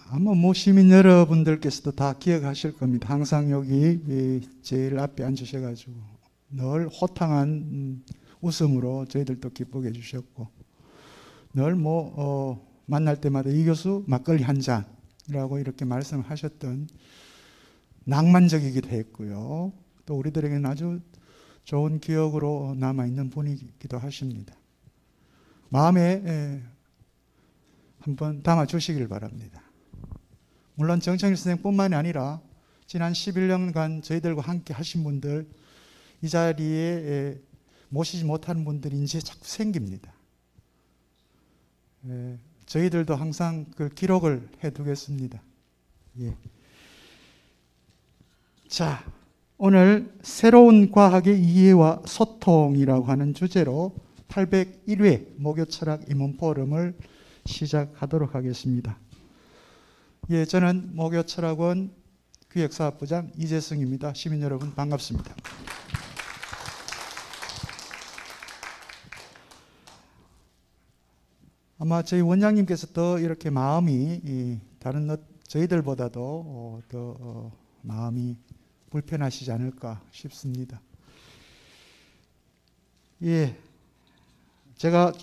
아마 시민 여러분들께서도 다 기억하실 겁니다. 항상 여기 제일 앞에 앉으셔가지고 늘 호탕한 웃음으로 저희들도 기쁘게 해주셨고, 늘 만날 때마다 이 교수 막걸리 한 잔이라고 이렇게 말씀하셨던 낭만적이기도 했고요. 또 우리들에게는 아주 좋은 기억으로 남아있는 분이기도 하십니다. 마음에 한번 담아주시길 바랍니다. 물론 정청일 선생뿐만이 아니라 지난 11년간 저희들과 함께 하신 분들, 이 자리에 모시지 못하는 분들이 이제 자꾸 생깁니다. 저희들도 항상 그 기록을 해두겠습니다. 예. 자, 오늘 새로운 과학의 이해와 소통이라고 하는 주제로 801회 목요철학 임원포럼을 시작하도록 하겠습니다. 예, 저는 목요철학원 기획사업부장 이재승입니다. 시민 여러분 반갑습니다. 아마 저희 원장님께서 더 이렇게 마음이 다른 저희들보다도 더 마음이 불편하시지 않을까 싶습니다. 예, 제가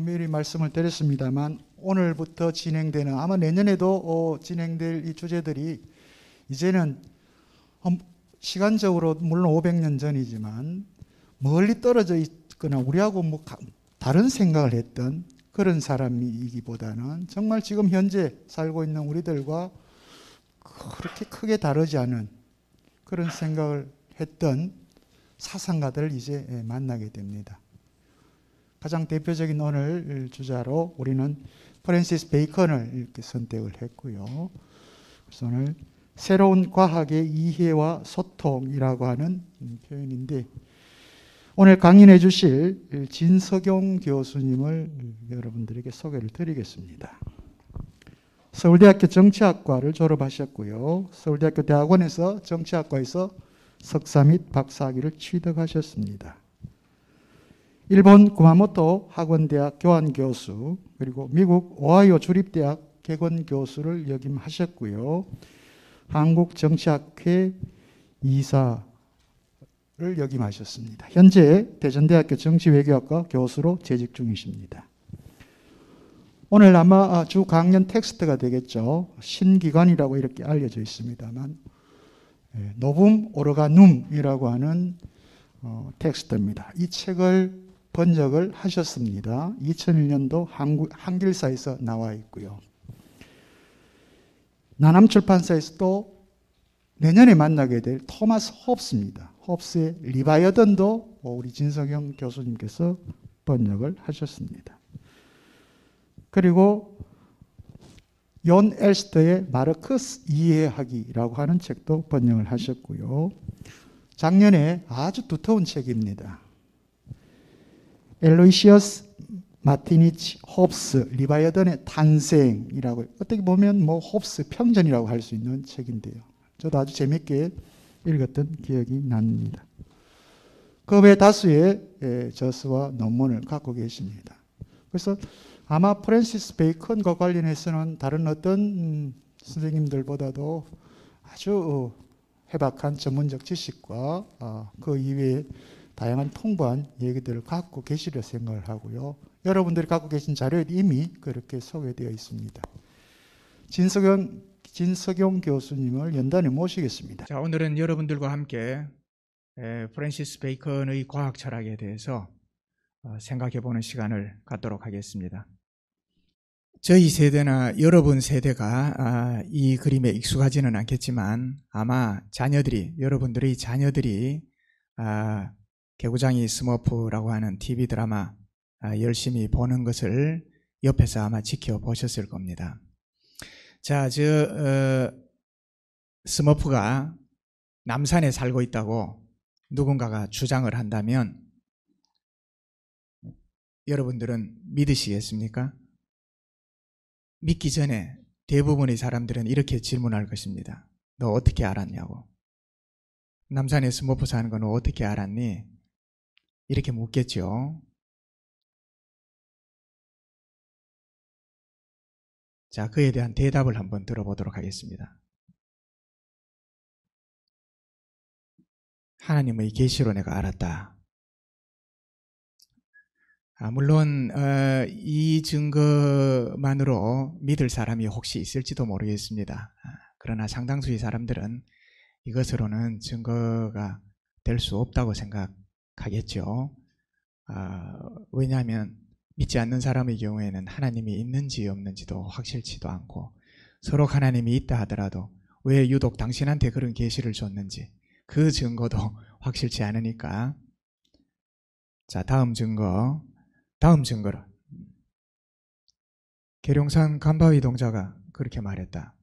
미리 말씀을 드렸습니다만 오늘부터 진행되는, 아마 내년에도 진행될 이 주제들이 이제는 시간적으로 물론 500년 전이지만 멀리 떨어져 있거나 우리하고 다른 생각을 했던 그런 사람이기보다는 정말 지금 현재 살고 있는 우리들과 그렇게 크게 다르지 않은 그런 생각을 했던 사상가들을 이제 만나게 됩니다. 가장 대표적인 오늘 주자로 우리는 프랜시스 베이컨을 이렇게 선택을 했고요. 그래서 오늘 새로운 과학의 이해와 소통이라고 하는 표현인데, 오늘 강연해 주실 진석용 교수님을 여러분들에게 소개를 드리겠습니다. 서울대학교 정치학과를 졸업하셨고요. 서울대학교 대학원에서 정치학과에서 석사 및 박사학위를 취득하셨습니다. 일본 구마모토 학원대학 교환교수, 그리고 미국 오하이오 주립대학 개건교수를 역임하셨고요. 한국정치학회 이사를 역임하셨습니다. 현재 대전대학교 정치외교학과 교수로 재직 중이십니다. 오늘 아마 주 강연 텍스트가 되겠죠. 신기관이라고 이렇게 알려져 있습니다만 노붐 오르가눔이라고 하는 텍스트입니다. 이 책을 번역을 하셨습니다. 2001년도 한길사에서 나와 있고요. 나남출판사에서도 내년에 만나게 될 토마스 홉스입니다. 홉스의 리바이어던도 우리 진석영 교수님께서 번역을 하셨습니다. 그리고 연 엘스터의 마르크스 이해하기라고 하는 책도 번역을 하셨고요. 작년에 아주 두터운 책입니다. 엘로이시어스 마티니치 홉스 리바이어던의 탄생이라고, 어떻게 보면 홉스 평전이라고 할 수 있는 책인데요. 저도 아주 재밌게 읽었던 기억이 납니다. 그 외 다수의 저서와 논문을 갖고 계십니다. 그래서 아마 프랜시스 베이컨과 관련해서는 다른 어떤 선생님들보다도 아주 해박한 전문적 지식과 그 이외에 다양한 풍부한 얘기들을 갖고 계시려 생각을 하고요. 여러분들이 갖고 계신 자료에 이미 그렇게 소개되어 있습니다. 진석용 교수님을 연단에 모시겠습니다. 자, 오늘은 여러분들과 함께 프랜시스 베이컨의 과학 철학에 대해서 생각해보는 시간을 갖도록 하겠습니다. 저희 세대나 여러분 세대가 이 그림에 익숙하지는 않겠지만 아마 여러분들의 자녀들이 개구장이 스머프라고 하는 TV 드라마 열심히 보는 것을 옆에서 아마 지켜보셨을 겁니다. 자, 스머프가 남산에 살고 있다고 누군가가 주장을 한다면 여러분들은 믿으시겠습니까? 믿기 전에 대부분의 사람들은 이렇게 질문할 것입니다. 너 어떻게 알았냐고. 남산에 스머프 사는 거 너 어떻게 알았니? 이렇게 묻겠죠. 자, 그에 대한 대답을 한번 들어보도록 하겠습니다. 하나님의 계시로 내가 알았다. 물론 이 증거만으로 믿을 사람이 혹시 있을지도 모르겠습니다. 그러나 상당수의 사람들은 이것으로는 증거가 될 수 없다고 생각하겠죠. 왜냐하면 믿지 않는 사람의 경우에는 하나님이 있는지 없는지도 확실치도 않고, 서로 하나님이 있다 하더라도 왜 유독 당신한테 그런 계시를 줬는지 그 증거도 확실치 않으니까. 자, 다음 증거로 계룡산 간바위 동자가 그렇게 말했다.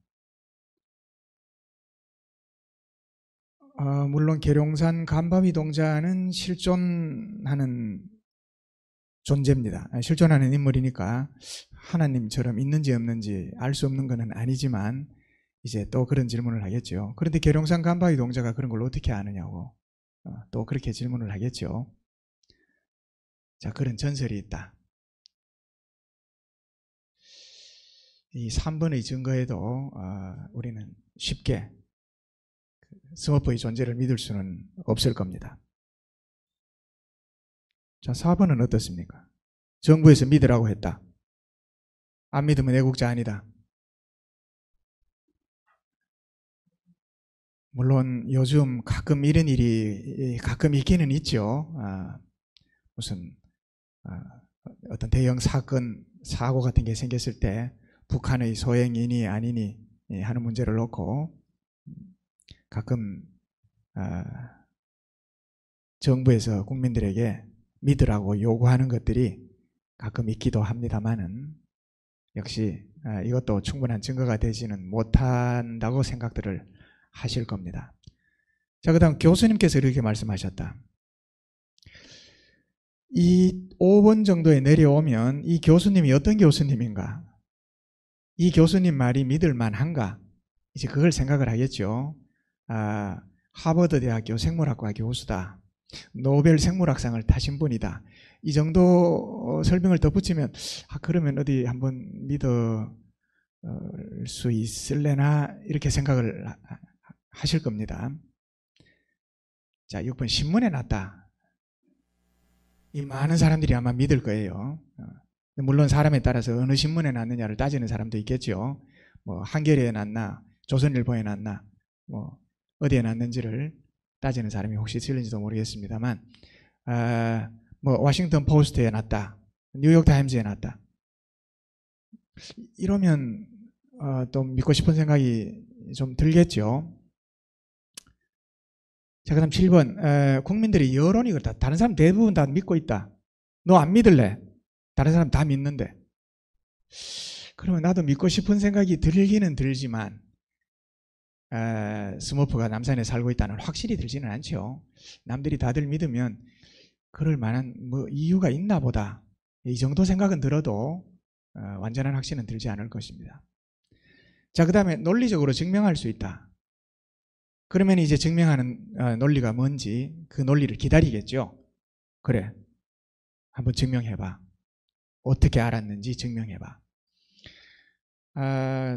물론 계룡산 간바위 동자는 실존하는 존재입니다. 실존하는 인물이니까 하나님처럼 있는지 없는지 알 수 없는 것은 아니지만 이제 또 그런 질문을 하겠죠. 그런데 계룡산 간바위 동자가 그런 걸 어떻게 아느냐고 또 그렇게 질문을 하겠죠. 자, 그런 전설이 있다. 이 3번의 증거에도 우리는 쉽게 스머프의 존재를 믿을 수는 없을 겁니다. 자, 4번은 어떻습니까? 정부에서 믿으라고 했다. 안 믿으면 애국자 아니다. 물론 요즘 가끔 이런 일이 가끔 있기는 있죠. 무슨 어떤 대형 사건, 사고 같은 게 생겼을 때 북한의 소행이니 아니니 하는 문제를 놓고 가끔 정부에서 국민들에게 믿으라고 요구하는 것들이 가끔 있기도 합니다만은 역시 이것도 충분한 증거가 되지는 못한다고 생각들을 하실 겁니다. 자, 그 다음 교수님께서 이렇게 말씀하셨다. 이 5번 정도에 내려오면 이 교수님이 어떤 교수님인가? 이 교수님 말이 믿을 만한가? 이제 그걸 생각을 하겠죠. 하버드 대학교 생물학과 교수다. 노벨 생물학상을 타신 분이다. 이 정도 설명을 덧붙이면 그러면 어디 한번 믿을 수 있을래나 이렇게 생각을 하실 겁니다. 자, 6번 신문에 났다. 이 많은 사람들이 아마 믿을 거예요. 물론 사람에 따라서 어느 신문에 났느냐를 따지는 사람도 있겠죠. 뭐 한겨레에 났나 조선일보에 났나 뭐 어디에 났는지를 따지는 사람이 혹시 있을지도 모르겠습니다만 뭐 워싱턴 포스트에 났다, 뉴욕 타임즈에 났다, 이러면 또 믿고 싶은 생각이 좀 들겠죠. 자, 그 다음 7번 국민들이 여론이 그렇다. 다른 사람 대부분 다 믿고 있다. 너 안 믿을래? 다른 사람 다 믿는데. 그러면 나도 믿고 싶은 생각이 들기는 들지만 스머프가 남산에 살고 있다는 확실히 들지는 않죠. 남들이 다들 믿으면 그럴 만한 뭐 이유가 있나 보다, 이 정도 생각은 들어도 완전한 확신은 들지 않을 것입니다. 자, 그 다음에 논리적으로 증명할 수 있다. 그러면 이제 증명하는 논리가 뭔지 그 논리를 기다리겠죠. 그래, 한번 증명해봐. 어떻게 알았는지 증명해봐.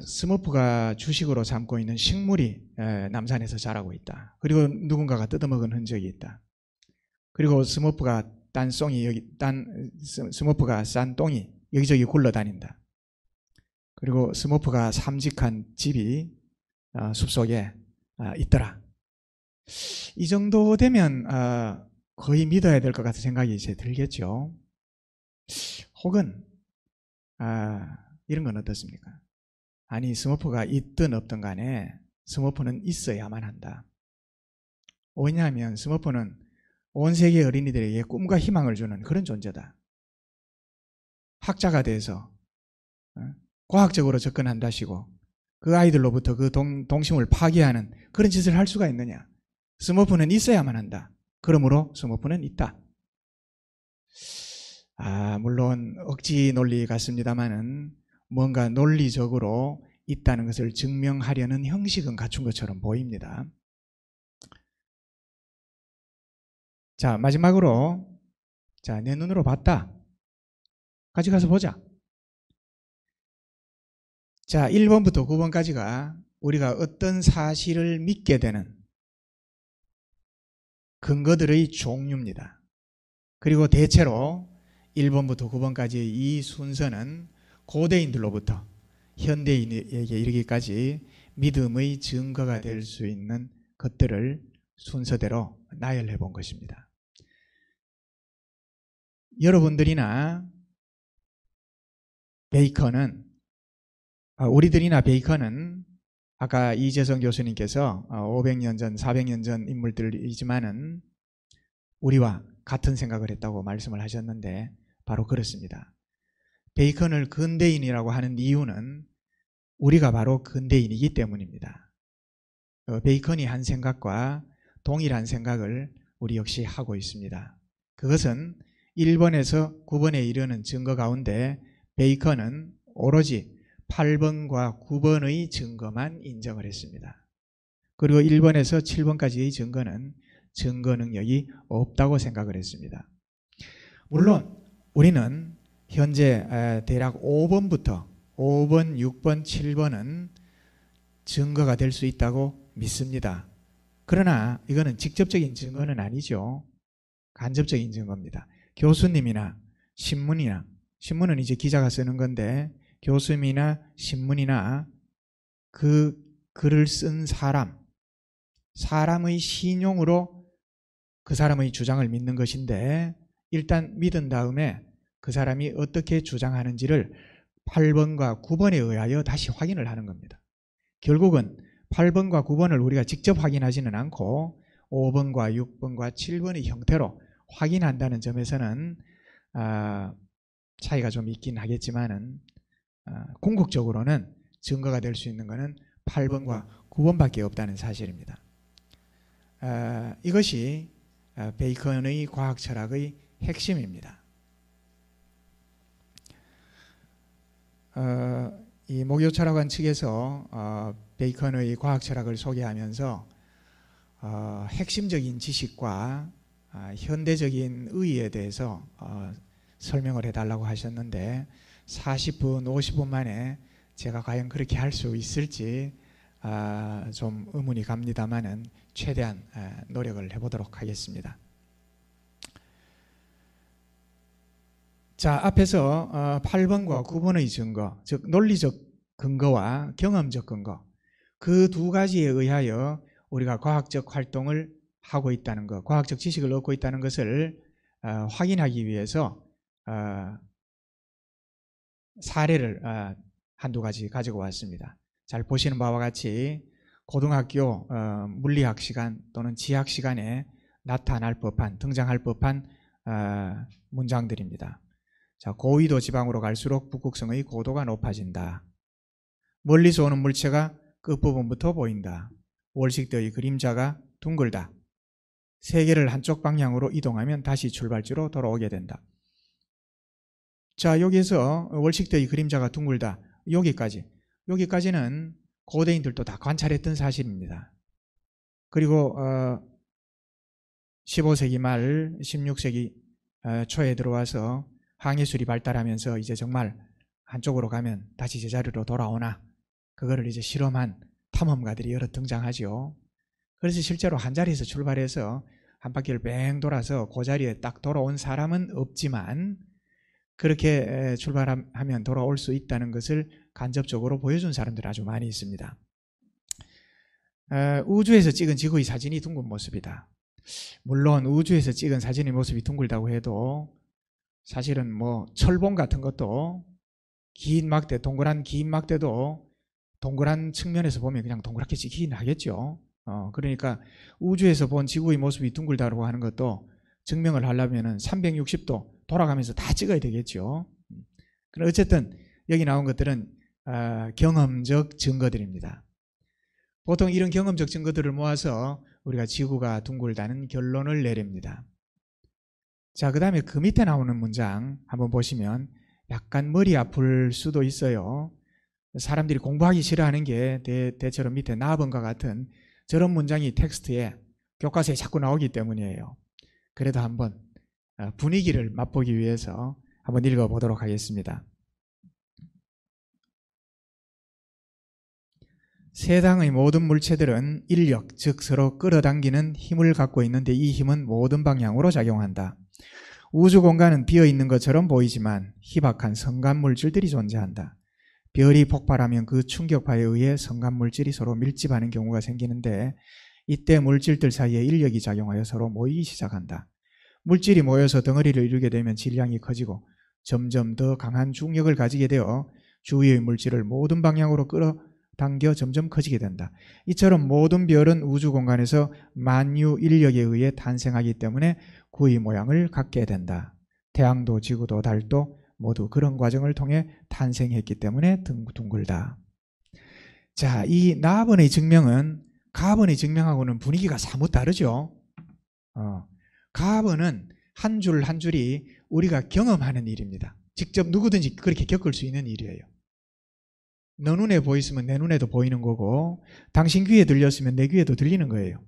스머프가 주식으로 삼고 있는 식물이 남산에서 자라고 있다. 그리고 누군가가 뜯어먹은 흔적이 있다. 그리고 스머프가 스머프가 싼 똥이 여기저기 굴러다닌다. 그리고 스머프가 삼직한 집이 숲속에 있더라. 이 정도 되면 거의 믿어야 될 것 같은 생각이 이제 들겠죠. 혹은 이런 건 어떻습니까? 아니, 스머프가 있든 없든 간에 스머프는 있어야만 한다. 왜냐하면 스머프는 온 세계 어린이들에게 꿈과 희망을 주는 그런 존재다. 학자가 돼서 과학적으로 접근한다시고 그 아이들로부터 그 동심을 파괴하는 그런 짓을 할 수가 있느냐? 스머프는 있어야만 한다. 그러므로 스머프는 있다. 물론 억지 논리 같습니다만은 뭔가 논리적으로 있다는 것을 증명하려는 형식은 갖춘 것처럼 보입니다. 자, 마지막으로 내 눈으로 봤다. 같이 가서 보자. 자, 1번부터 9번까지가 우리가 어떤 사실을 믿게 되는 근거들의 종류입니다. 그리고 대체로 1번부터 9번까지의 이 순서는 고대인들로부터 현대인에게 이르기까지 믿음의 증거가 될 수 있는 것들을 순서대로 나열해 본 것입니다. 여러분들이나 베이컨은 우리들이나 베이컨은 아까 이재성 교수님께서 500년 전, 400년 전 인물들이지만은 우리와 같은 생각을 했다고 말씀을 하셨는데 바로 그렇습니다. 베이컨을 근대인이라고 하는 이유는 우리가 바로 근대인이기 때문입니다. 베이컨이 한 생각과 동일한 생각을 우리 역시 하고 있습니다. 그것은 1번에서 9번에 이르는 증거 가운데 베이컨은 오로지 8번과 9번의 증거만 인정을 했습니다. 그리고 1번에서 7번까지의 증거는 증거 능력이 없다고 생각을 했습니다. 물론 우리는 현재 대략 5번부터 5번, 6번, 7번은 증거가 될 수 있다고 믿습니다. 그러나 이거는 직접적인 증거는 아니죠. 간접적인 증거입니다. 교수님이나 신문은 이제 기자가 쓰는 건데 교수님이나 신문이나 그 글을 쓴 사람의 신용으로 그 사람의 주장을 믿는 것인데 일단 믿은 다음에 그 사람이 어떻게 주장하는지를 8번과 9번에 의하여 다시 확인을 하는 겁니다. 결국은 8번과 9번을 우리가 직접 확인하지는 않고 5번과 6번과 7번의 형태로 확인한다는 점에서는 차이가 좀 있긴 하겠지만은 궁극적으로는 증거가 될 수 있는 것은 8번과 9번밖에 없다는 사실입니다. 이것이 베이컨의 과학 철학의 핵심입니다. 이 목요 철학관 측에서 베이컨의 과학 철학을 소개하면서 핵심적인 지식과 현대적인 의의에 대해서 설명을 해달라고 하셨는데 40분, 50분 만에 제가 과연 그렇게 할 수 있을지 좀 의문이 갑니다만은 최대한 노력을 해보도록 하겠습니다. 자, 앞에서 8번과 9번의 증거, 즉 논리적 근거와 경험적 근거, 그 두 가지에 의하여 우리가 과학적 활동을 하고 있다는 것, 과학적 지식을 얻고 있다는 것을 확인하기 위해서 사례를 한두 가지 가지고 왔습니다. 잘 보시는 바와 같이 고등학교 물리학 시간 또는 지학 시간에 나타날 법한, 등장할 법한 문장들입니다. 자, 고위도 지방으로 갈수록 북극성의 고도가 높아진다. 멀리서 오는 물체가 끝부분부터 보인다. 월식대의 그림자가 둥글다. 세계를 한쪽 방향으로 이동하면 다시 출발지로 돌아오게 된다. 자, 여기에서 월식대의 그림자가 둥글다. 여기까지는 고대인들도 다 관찰했던 사실입니다. 그리고 15세기 말 16세기 초에 들어와서 항해술이 발달하면서 이제 정말 한쪽으로 가면 다시 제자리로 돌아오나 그거를 이제 실험한 탐험가들이 여러 등장하죠. 그래서 실제로 한 자리에서 출발해서 한 바퀴를 뱅 돌아서 그 자리에 딱 돌아온 사람은 없지만 그렇게 출발하면 돌아올 수 있다는 것을 간접적으로 보여준 사람들이 아주 많이 있습니다. 우주에서 찍은 지구의 사진이 둥근 모습이다. 물론 우주에서 찍은 사진의 모습이 둥글다고 해도 사실은 뭐 철봉 같은 것도 긴 막대, 동그란 긴 막대도 동그란 측면에서 보면 그냥 동그랗게 찍히긴 하겠죠. 그러니까 우주에서 본 지구의 모습이 둥글다고 하는 것도 증명을 하려면 360도 돌아가면서 다 찍어야 되겠죠. 그럼 어쨌든 여기 나온 것들은 경험적 증거들입니다. 보통 이런 경험적 증거들을 모아서 우리가 지구가 둥글다는 결론을 내립니다. 자, 그 다음에 그 밑에 나오는 문장 한번 보시면 약간 머리 아플 수도 있어요. 사람들이 공부하기 싫어하는 게 대체로 밑에 나번과 같은 저런 문장이 텍스트에 교과서에 자꾸 나오기 때문이에요. 그래도 한번 분위기를 맛보기 위해서 한번 읽어보도록 하겠습니다. 세상의 모든 물체들은 인력, 즉 서로 끌어당기는 힘을 갖고 있는데 이 힘은 모든 방향으로 작용한다. 우주 공간은 비어있는 것처럼 보이지만 희박한 성간 물질들이 존재한다. 별이 폭발하면 그 충격파에 의해 성간 물질이 서로 밀집하는 경우가 생기는데 이때 물질들 사이에 인력이 작용하여 서로 모이기 시작한다. 물질이 모여서 덩어리를 이루게 되면 질량이 커지고 점점 더 강한 중력을 가지게 되어 주위의 물질을 모든 방향으로 끌어당겨 점점 커지게 된다. 이처럼 모든 별은 우주 공간에서 만유 인력에 의해 탄생하기 때문에 구의 모양을 갖게 된다. 태양도 지구도 달도 모두 그런 과정을 통해 탄생했기 때문에 둥글다. 자, 이 나번의 증명은 가번의 증명하고는 분위기가 사뭇 다르죠. 가번은 한 줄 한 줄이 우리가 경험하는 일입니다. 직접 누구든지 그렇게 겪을 수 있는 일이에요. 너 눈에 보였으면 내 눈에도 보이는 거고 당신 귀에 들렸으면 내 귀에도 들리는 거예요.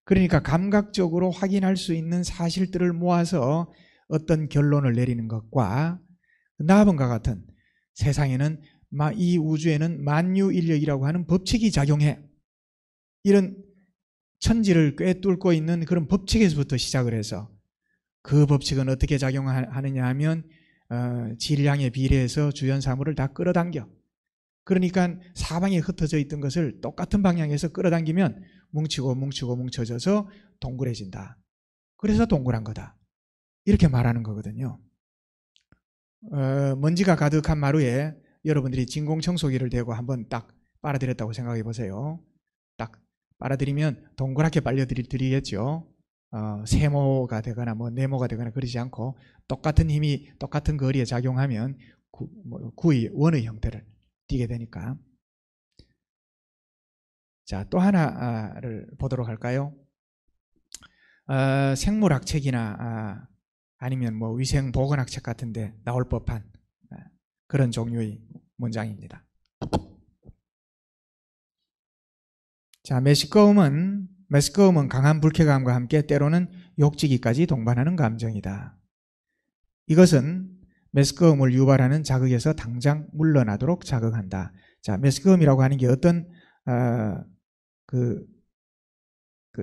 그러니까 감각적으로 확인할 수 있는 사실들을 모아서 어떤 결론을 내리는 것과 나번과 같은 세상에는 이 우주에는 만유인력이라고 하는 법칙이 작용해. 이런 천지를 꿰뚫고 있는 그런 법칙에서부터 시작을 해서 그 법칙은 어떻게 작용하느냐 하면 질량에 비례해서 주연 사물을 다 끌어당겨. 그러니까 사방에 흩어져 있던 것을 똑같은 방향에서 끌어당기면 뭉치고 뭉쳐져서 동그래진다. 그래서 동그란 거다. 이렇게 말하는 거거든요. 먼지가 가득한 마루에 여러분들이 진공청소기를 대고 한번 딱 빨아들였다고 생각해 보세요. 딱 빨아들이면 동그랗게 빨려드리겠죠. 세모가 되거나 네모가 되거나 그러지 않고 똑같은 힘이 똑같은 거리에 작용하면 구의 원의 형태를 띠게 되니까. 자, 또 하나를 보도록 할까요? 생물학 책이나 아니면 위생보건학 책 같은데 나올 법한 그런 종류의 문장입니다. 자, 메스꺼움은 강한 불쾌감과 함께 때로는 욕지기까지 동반하는 감정이다. 이것은 메스꺼움을 유발하는 자극에서 당장 물러나도록 자극한다. 자, 메스꺼움이라고 하는 게 어떤 그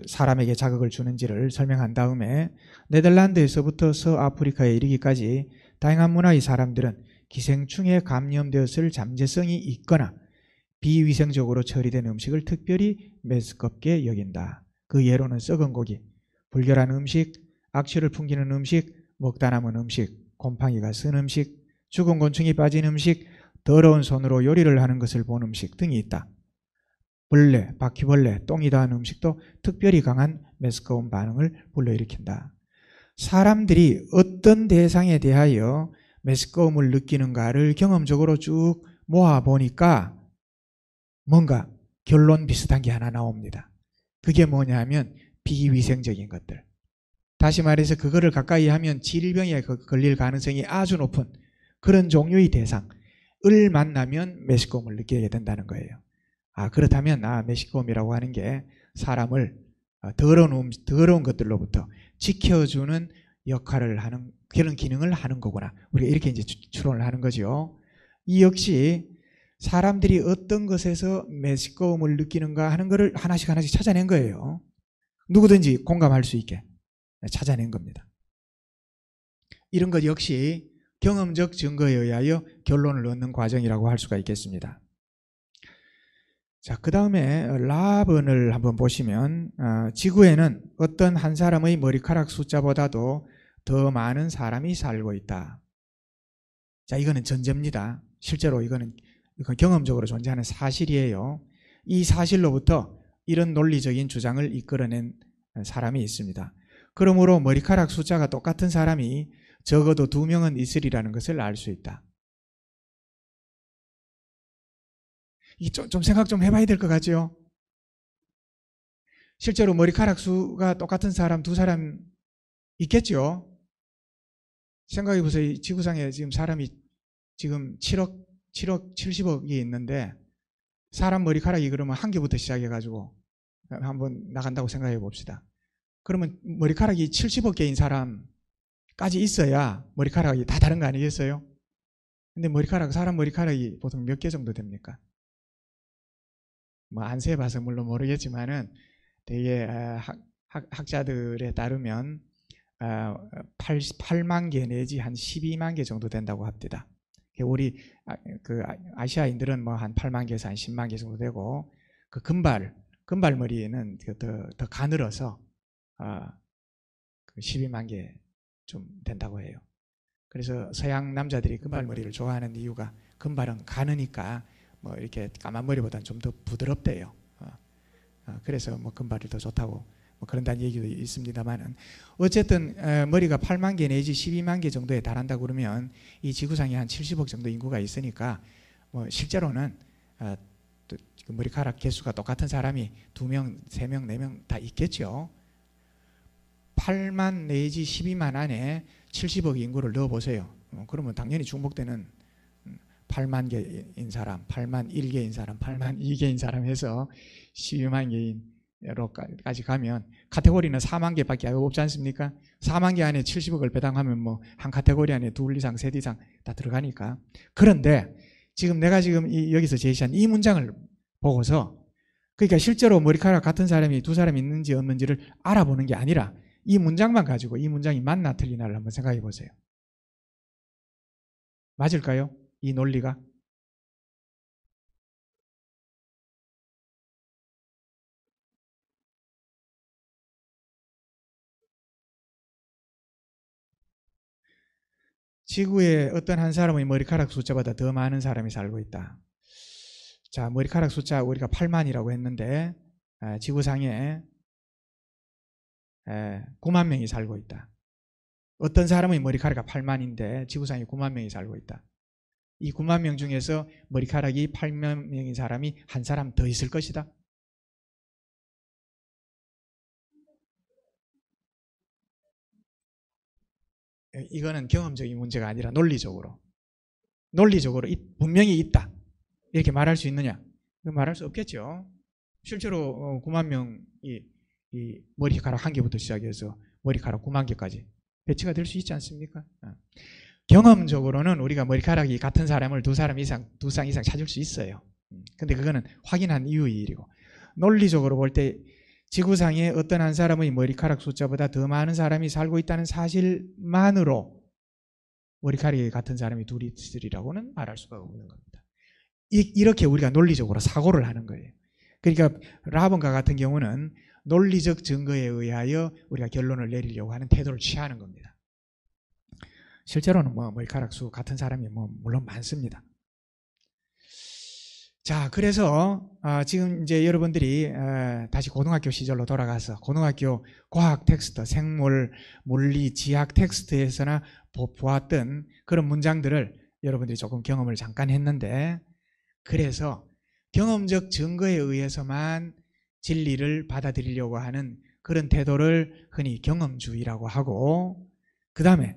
사람에게 자극을 주는지를 설명한 다음에 네덜란드에서부터 서아프리카에 이르기까지 다양한 문화의 사람들은 기생충에 감염되었을 잠재성이 있거나 비위생적으로 처리된 음식을 특별히 메스껍게 여긴다. 그 예로는 썩은 고기, 불결한 음식, 악취를 풍기는 음식, 먹다 남은 음식, 곰팡이가 쓴 음식, 죽은 곤충이 빠진 음식, 더러운 손으로 요리를 하는 것을 본 음식 등이 있다. 벌레, 바퀴벌레, 똥이 닿은 음식도 특별히 강한 메스꺼움 반응을 불러일으킨다. 사람들이 어떤 대상에 대하여 메스꺼움을 느끼는가를 경험적으로 쭉 모아보니까 뭔가 결론 비슷한 게 하나 나옵니다. 그게 뭐냐 하면 비위생적인 것들. 다시 말해서 그거를 가까이 하면 질병에 걸릴 가능성이 아주 높은 그런 종류의 대상을 만나면 메스꺼움을 느끼게 된다는 거예요. 그렇다면 메스꺼움이라고 하는 게 사람을 더러운 것들로부터 지켜주는 역할을 하는 그런 기능을 하는 거구나. 우리가 이렇게 이제 추론을 하는 거죠. 이 역시 사람들이 어떤 것에서 메스꺼움을 느끼는가 하는 것을 하나씩 찾아낸 거예요. 누구든지 공감할 수 있게 찾아낸 겁니다. 이런 것 역시 경험적 증거에 의하여 결론을 얻는 과정이라고 할 수가 있겠습니다. 자, 그 다음에 라번을 한번 보시면 지구에는 어떤 한 사람의 머리카락 숫자보다도 더 많은 사람이 살고 있다. 자, 이거는 전제입니다. 실제로 이건 경험적으로 존재하는 사실이에요. 이 사실로부터 이런 논리적인 주장을 이끌어낸 사람이 있습니다. 그러므로 머리카락 숫자가 똑같은 사람이 적어도 2명은 있으리라는 것을 알 수 있다. 좀 생각 좀 해봐야 될 것 같죠? 실제로 머리카락 수가 똑같은 사람 2사람 있겠죠? 생각해 보세요. 지구상에 지금 사람이 지금 7억 70억이 있는데 사람 머리카락이 그러면 1개부터 시작해가지고 한번 나간다고 생각해 봅시다. 그러면 머리카락이 70억 개인 사람까지 있어야 머리카락이 다 다른 거 아니겠어요? 근데 사람 머리카락이 보통 몇 개 정도 됩니까? 뭐 안 세봐서 물론 모르겠지만은 되게 학자들에 따르면 8만 개 내지 한 12만 개 정도 된다고 합니다. 우리 아시아인들은 뭐 한 8만 개에서 한 10만 개 정도 되고 그 금발머리는 더 가늘어서 12만 개 좀 된다고 해요. 그래서 서양 남자들이 금발머리를 좋아하는 이유가 금발은 가느니까 뭐 이렇게 까만 머리보다는 좀 더 부드럽대요. 그래서 뭐 금발이 더 좋다고 뭐 그런다는 얘기도 있습니다만은 어쨌든 머리가 8만 개 내지 12만 개 정도에 달한다 그러면 이 지구상에 한 70억 정도 인구가 있으니까 뭐 실제로는 머리카락 개수가 똑같은 사람이 2명, 3명, 4명 다 있겠죠. 8만 내지 12만 안에 70억 인구를 넣어보세요. 그러면 당연히 중복되는 8만 개인 사람, 8만 1개인 사람, 8만 2개인 사람 해서 12만 개인으로까지 가면 카테고리는 4만 개밖에 없지 않습니까? 4만 개 안에 70억을 배당하면 뭐 한 카테고리 안에 둘 이상, 셋 이상 다 들어가니까. 그런데 지금 내가 여기서 제시한 이 문장을 보고서 그러니까 실제로 머리카락 같은 사람이 두 사람이 있는지 없는지를 알아보는 게 아니라 이 문장만 가지고 이 문장이 맞나 틀리나를 한번 생각해 보세요. 맞을까요? 이 논리가? 지구에 어떤 한 사람의 머리카락 숫자보다 더 많은 사람이 살고 있다. 자, 머리카락 숫자 우리가 8만이라고 했는데 지구상에 9만 명이 살고 있다. 어떤 사람의 머리카락이 8만인데 지구상에 9만 명이 살고 있다. 이 9만 명 중에서 머리카락이 8만 명인 사람이 한 사람 더 있을 것이다. 이거는 경험적인 문제가 아니라 논리적으로 분명히 있다. 이렇게 말할 수 있느냐? 말할 수 없겠죠. 실제로 9만 명이 이 머리카락 한 개부터 시작해서 머리카락 9만 개까지 배치가 될 수 있지 않습니까? 경험적으로는 우리가 머리카락이 같은 사람을 두 쌍 이상 찾을 수 있어요. 근데 그거는 확인한 이후의 일이고, 논리적으로 볼 때 지구상에 어떤 한 사람의 머리카락 숫자보다 더 많은 사람이 살고 있다는 사실만으로 머리카락이 같은 사람이 둘이 있으리라고는 말할 수가 없는 겁니다. 이렇게 우리가 논리적으로 사고를 하는 거예요. 그러니까 라본과 같은 경우는 논리적 증거에 의하여 우리가 결론을 내리려고 하는 태도를 취하는 겁니다. 실제로는 뭐 머리카락 수 같은 사람이 뭐 물론 많습니다. 자, 그래서 지금 이제 여러분들이 다시 고등학교 시절로 돌아가서 고등학교 과학 텍스트, 생물, 물리, 지학 텍스트에서나 보았던 그런 문장들을 여러분들이 조금 경험을 잠깐 했는데, 그래서 경험적 증거에 의해서만 진리를 받아들이려고 하는 그런 태도를 흔히 경험주의라고 하고, 그 다음에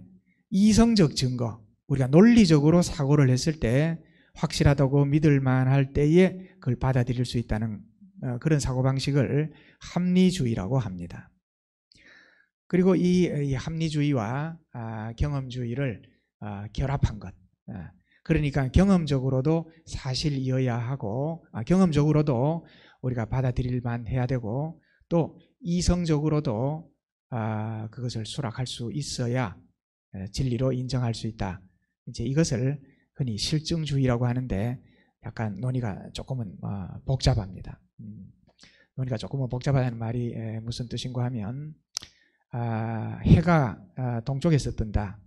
이성적 증거, 우리가 논리적으로 사고를 했을 때 확실하다고 믿을만 할 때에 그걸 받아들일 수 있다는 그런 사고방식을 합리주의라고 합니다. 그리고 이 합리주의와 경험주의를 결합한 것, 그러니까 경험적으로도 사실이어야 하고 경험적으로도 우리가 받아들일만 해야 되고 또 이성적으로도 그것을 수락할 수 있어야 진리로 인정할 수 있다. 이제 이것을 흔히 실증주의라고 하는데 약간 논의가 조금은 복잡합니다. 논의가 조금은 복잡하다는 말이 무슨 뜻인가 하면 해가 동쪽에서 뜬다.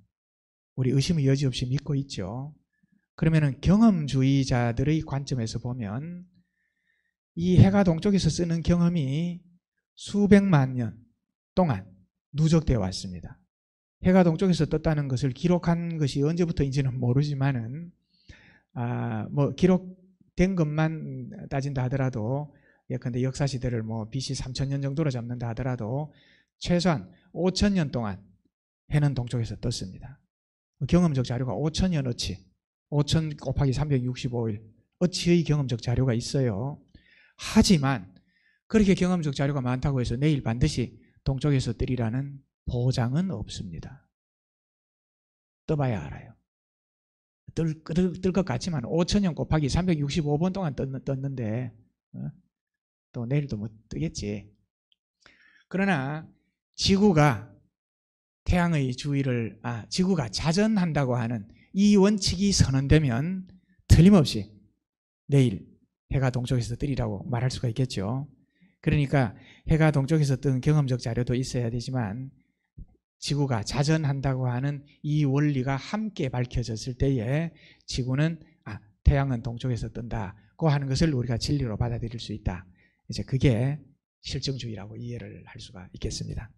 우리 의심의 여지 없이 믿고 있죠. 그러면은 경험주의자들의 관점에서 보면 이 해가 동쪽에서 뜨는 경험이 수백만 년 동안 누적되어 왔습니다. 해가 동쪽에서 떴다는 것을 기록한 것이 언제부터인지는 모르지만은 뭐 기록된 것만 따진다 하더라도 예컨대 역사 시대를 뭐 BC 3000년 정도로 잡는다 하더라도 최소한 5000년 동안 해는 동쪽에서 떴습니다. 경험적 자료가 5000년 어치, 5000 곱하기 365일 어치의 경험적 자료가 있어요. 하지만 그렇게 경험적 자료가 많다고 해서 내일 반드시 동쪽에서 뜨리라는 보장은 없습니다. 떠봐야 알아요. 뜰 것 같지만 5000년 곱하기 365번 동안 떴는데 또 내일도 뭐 뜨겠지. 그러나 지구가 태양의 주위를 지구가 자전한다고 하는 이 원칙이 선언되면 틀림없이 내일 해가 동쪽에서 뜨리라고 말할 수가 있겠죠. 그러니까 해가 동쪽에서 뜬 경험적 자료도 있어야 되지만 지구가 자전한다고 하는 이 원리가 함께 밝혀졌을 때에 지구는 태양은 동쪽에서 뜬다고 하는 것을 우리가 진리로 받아들일 수 있다. 이제 그게 실증주의라고 이해를 할 수가 있겠습니다.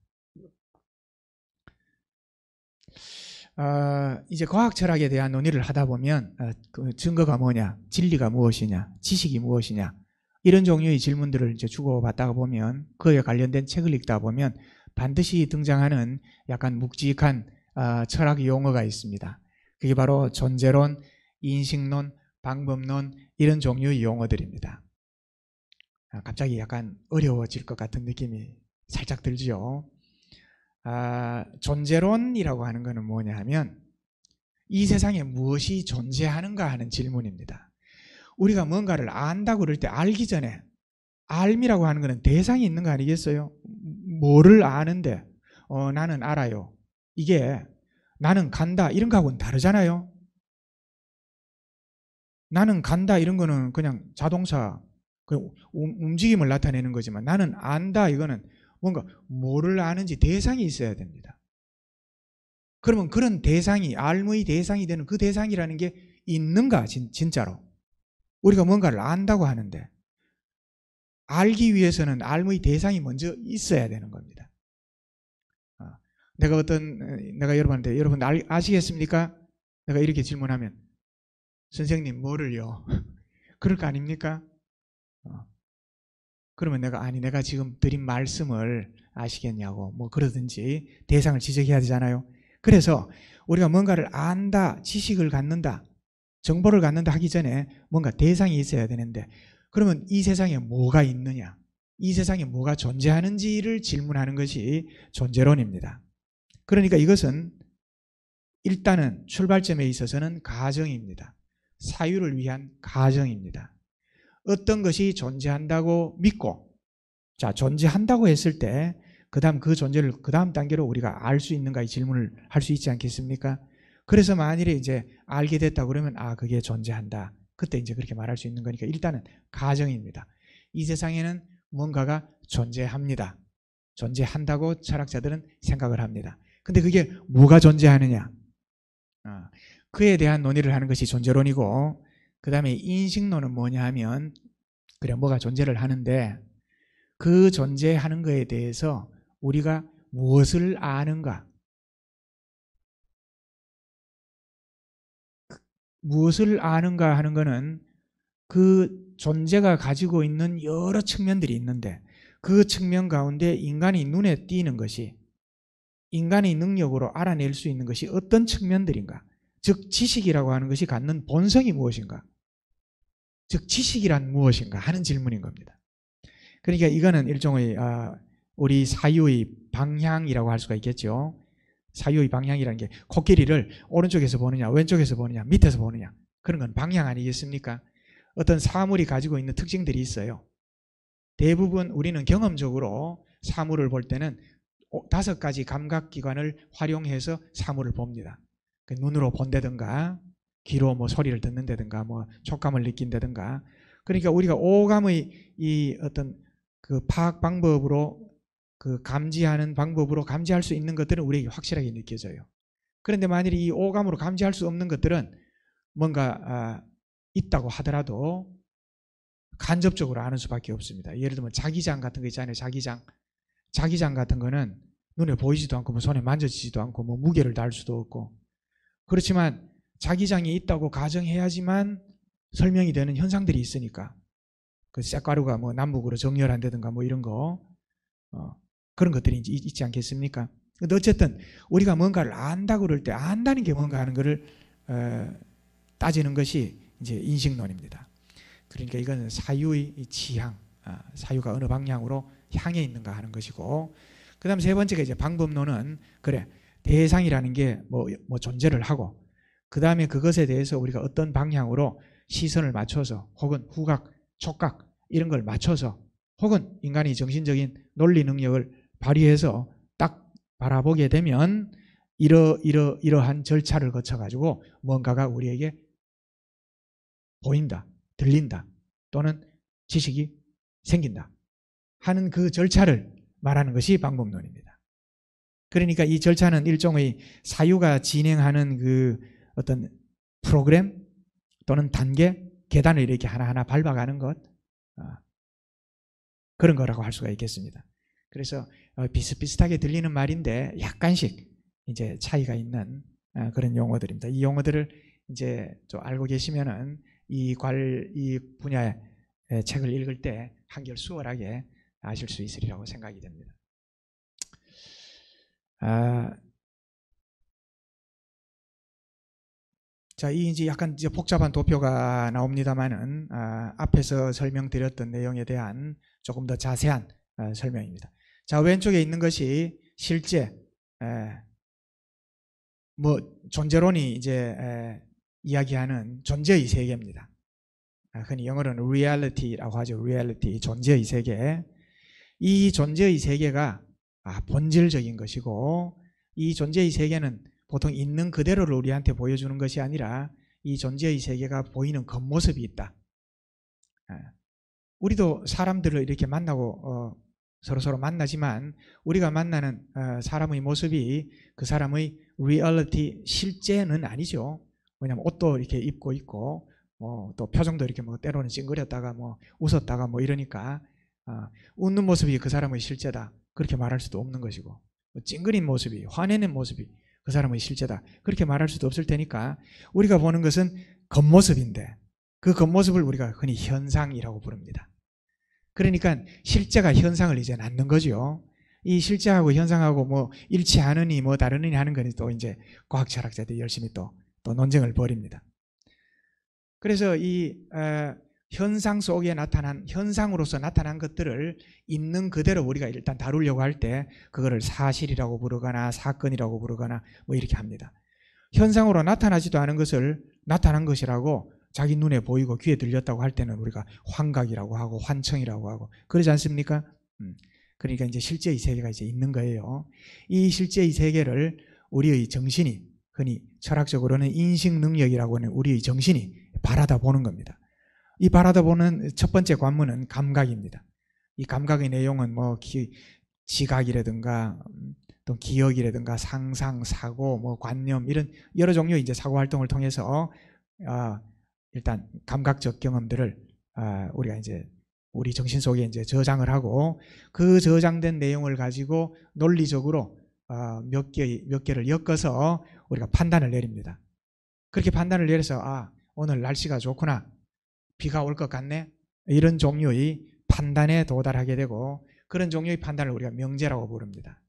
이제 과학 철학에 대한 논의를 하다 보면 그 증거가 뭐냐, 진리가 무엇이냐, 지식이 무엇이냐 이런 종류의 질문들을 이제 주고받다가 보면 그에 관련된 책을 읽다 보면 반드시 등장하는 약간 묵직한 철학 용어가 있습니다. 그게 바로 존재론, 인식론, 방법론 이런 종류의 용어들입니다. 갑자기 약간 어려워질 것 같은 느낌이 살짝 들죠. 존재론이라고 하는 것은 뭐냐 하면 이 세상에 무엇이 존재하는가 하는 질문입니다. 우리가 뭔가를 안다고 그럴 때 알기 전에 알미라고 하는 것은 대상이 있는 거 아니겠어요? 뭐를 아는데 나는 알아요. 이게 나는 간다 이런 거하고는 다르잖아요. 나는 간다 이런 거는 그냥 자동차 움직임을 나타내는 거지만 나는 안다 이거는 뭔가 뭐를 아는지 대상이 있어야 됩니다. 그러면 그런 대상이 알무의 대상이 되는 그 대상이라는 게 있는가 진짜로 우리가 뭔가를 안다고 하는데 알기 위해서는 알무의 대상이 먼저 있어야 되는 겁니다. 내가 여러분한테 여러분 아시겠습니까? 내가 이렇게 질문하면 선생님 뭐를요? 그럴 거 아닙니까? 그러면 내가 지금 드린 말씀을 아시겠냐고 뭐 그러든지 대상을 지적해야 되잖아요. 그래서 우리가 뭔가를 안다, 지식을 갖는다, 정보를 갖는다 하기 전에 뭔가 대상이 있어야 되는데 그러면 이 세상에 뭐가 있느냐, 이 세상에 뭐가 존재하는지를 질문하는 것이 존재론입니다. 그러니까 이것은 일단은 출발점에 있어서는 가정입니다. 사유를 위한 가정입니다. 어떤 것이 존재한다고 믿고 존재한다고 했을 때 그 다음 그 존재를 그 다음 단계로 우리가 알 수 있는가 이 질문을 할 수 있지 않겠습니까? 그래서 만일에 이제 알게 됐다 그러면 그게 존재한다. 그때 이제 그렇게 말할 수 있는 거니까 일단은 가정입니다. 이 세상에는 뭔가가 존재합니다. 존재한다고 철학자들은 생각을 합니다. 근데 그게 뭐가 존재하느냐? 그에 대한 논의를 하는 것이 존재론이고 그 다음에 인식론은 뭐냐 하면 그래 뭐가 존재를 하는데 그 존재하는 것에 대해서 우리가 무엇을 아는가? 무엇을 아는가 하는 것은 그 존재가 가지고 있는 여러 측면들이 있는데 그 측면 가운데 인간이 눈에 띄는 것이 인간의 능력으로 알아낼 수 있는 것이 어떤 측면들인가? 즉 지식이라고 하는 것이 갖는 본성이 무엇인가? 즉 지식이란 무엇인가 하는 질문인 겁니다. 그러니까 이거는 일종의 우리 사유의 방향이라고 할 수가 있겠죠. 사유의 방향이라는 게 코끼리를 오른쪽에서 보느냐 왼쪽에서 보느냐 밑에서 보느냐 그런 건 방향 아니겠습니까? 어떤 사물이 가지고 있는 특징들이 있어요. 대부분 우리는 경험적으로 사물을 볼 때는 5가지 감각기관을 활용해서 사물을 봅니다. 눈으로 본다든가 귀로 뭐 소리를 듣는다든가 뭐 촉감을 느낀다든가 그러니까 우리가 오감의 이 어떤 그 파악 방법으로 그 감지하는 방법으로 감지할 수 있는 것들은 우리에게 확실하게 느껴져요. 그런데 만일 이 오감으로 감지할 수 없는 것들은 뭔가 있다고 하더라도 간접적으로 아는 수밖에 없습니다. 예를 들면 자기장 같은 거 있잖아요. 자기장 같은 거는 눈에 보이지도 않고 뭐 손에 만져지지도 않고 뭐 무게를 달 수도 없고 그렇지만 자기장이 있다고 가정해야지만 설명이 되는 현상들이 있으니까 그 쇳가루가 뭐 남북으로 정렬한다든가 뭐 이런 거 그런 것들이 있지 않겠습니까? 근데 어쨌든 우리가 뭔가를 안다고 그럴 때 안다는 게 뭔가 하는 거를 따지는 것이 이제 인식론입니다. 그러니까 이거는 사유의 지향, 사유가 어느 방향으로 향해 있는가 하는 것이고 그 다음 세 번째가 이제 방법론은 그래 대상이라는 게 뭐 존재를 하고 그 다음에 그것에 대해서 우리가 어떤 방향으로 시선을 맞춰서 혹은 후각, 촉각 이런 걸 맞춰서 혹은 인간이 정신적인 논리 능력을 발휘해서 딱 바라보게 되면 이러한 절차를 거쳐가지고 뭔가가 우리에게 보인다, 들린다, 또는 지식이 생긴다 하는 그 절차를 말하는 것이 방법론입니다. 그러니까 이 절차는 일종의 사유가 진행하는 그 어떤 프로그램 또는 단계, 계단을 이렇게 하나하나 밟아가는 것, 그런 거라고 할 수가 있겠습니다. 그래서 비슷비슷하게 들리는 말인데 약간씩 이제 차이가 있는 그런 용어들입니다. 이 용어들을 이제 좀 알고 계시면은 이 분야의 책을 읽을 때 한결 수월하게 아실 수 있으리라고 생각이 됩니다. 자, 이 이제 약간 이제 복잡한 도표가 나옵니다만은 앞에서 설명드렸던 내용에 대한 조금 더 자세한 설명입니다. 자, 왼쪽에 있는 것이 실제 뭐 존재론이 이제 이야기하는 존재의 세계입니다. 흔히 영어로는 reality라고 하죠. reality, 존재의 세계. 이 존재의 세계가 본질적인 것이고, 이 존재의 세계는 보통 있는 그대로를 우리한테 보여주는 것이 아니라 이 존재의 세계가 보이는 겉모습이 있다. 우리도 사람들을 이렇게 만나고 서로 만나지만 우리가 만나는 사람의 모습이 그 사람의 리얼리티, 실제는 아니죠. 왜냐하면 옷도 이렇게 입고 있고 또 표정도 이렇게 뭐 때로는 찡그렸다가 뭐 웃었다가 뭐 이러니까 웃는 모습이 그 사람의 실제다 그렇게 말할 수도 없는 것이고, 찡그린 모습이, 화내는 모습이 그 사람의 실제다 그렇게 말할 수도 없을 테니까 우리가 보는 것은 겉모습인데 그 겉모습을 우리가 흔히 현상이라고 부릅니다. 그러니까 실제가 현상을 이제 낳는 거죠. 이 실제하고 현상하고 뭐 일치하느니 뭐 다르느니 하는 건 또 이제 과학 철학자들이 열심히 또 논쟁을 벌입니다. 그래서 이 현상 속에 나타난, 현상으로서 나타난 것들을 있는 그대로 우리가 일단 다루려고 할 때 그거를 사실이라고 부르거나 사건이라고 부르거나 뭐 이렇게 합니다. 현상으로 나타나지도 않은 것을 나타난 것이라고 자기 눈에 보이고 귀에 들렸다고 할 때는 우리가 환각이라고 하고 환청이라고 하고 그러지 않습니까? 그러니까 이제 실제의 세계가 이제 있는 거예요. 이 실제의 세계를 우리의 정신이, 흔히 철학적으로는 인식 능력이라고 하는 우리의 정신이 바라다 보는 겁니다. 이 바라다 보는 첫 번째 관문은 감각입니다. 이 감각의 내용은 뭐 지각이라든가 또 기억이라든가 상상, 사고, 뭐 관념 이런 여러 종류의 이제 사고 활동을 통해서 일단 감각적 경험들을 우리가 이제 우리 정신 속에 이제 저장을 하고 그 저장된 내용을 가지고 논리적으로 몇 개를 엮어서 우리가 판단을 내립니다. 그렇게 판단을 내려서 오늘 날씨가 좋구나, 비가 올 것 같네, 이런 종류의 판단에 도달하게 되고 그런 종류의 판단을 우리가 명제라고 부릅니다.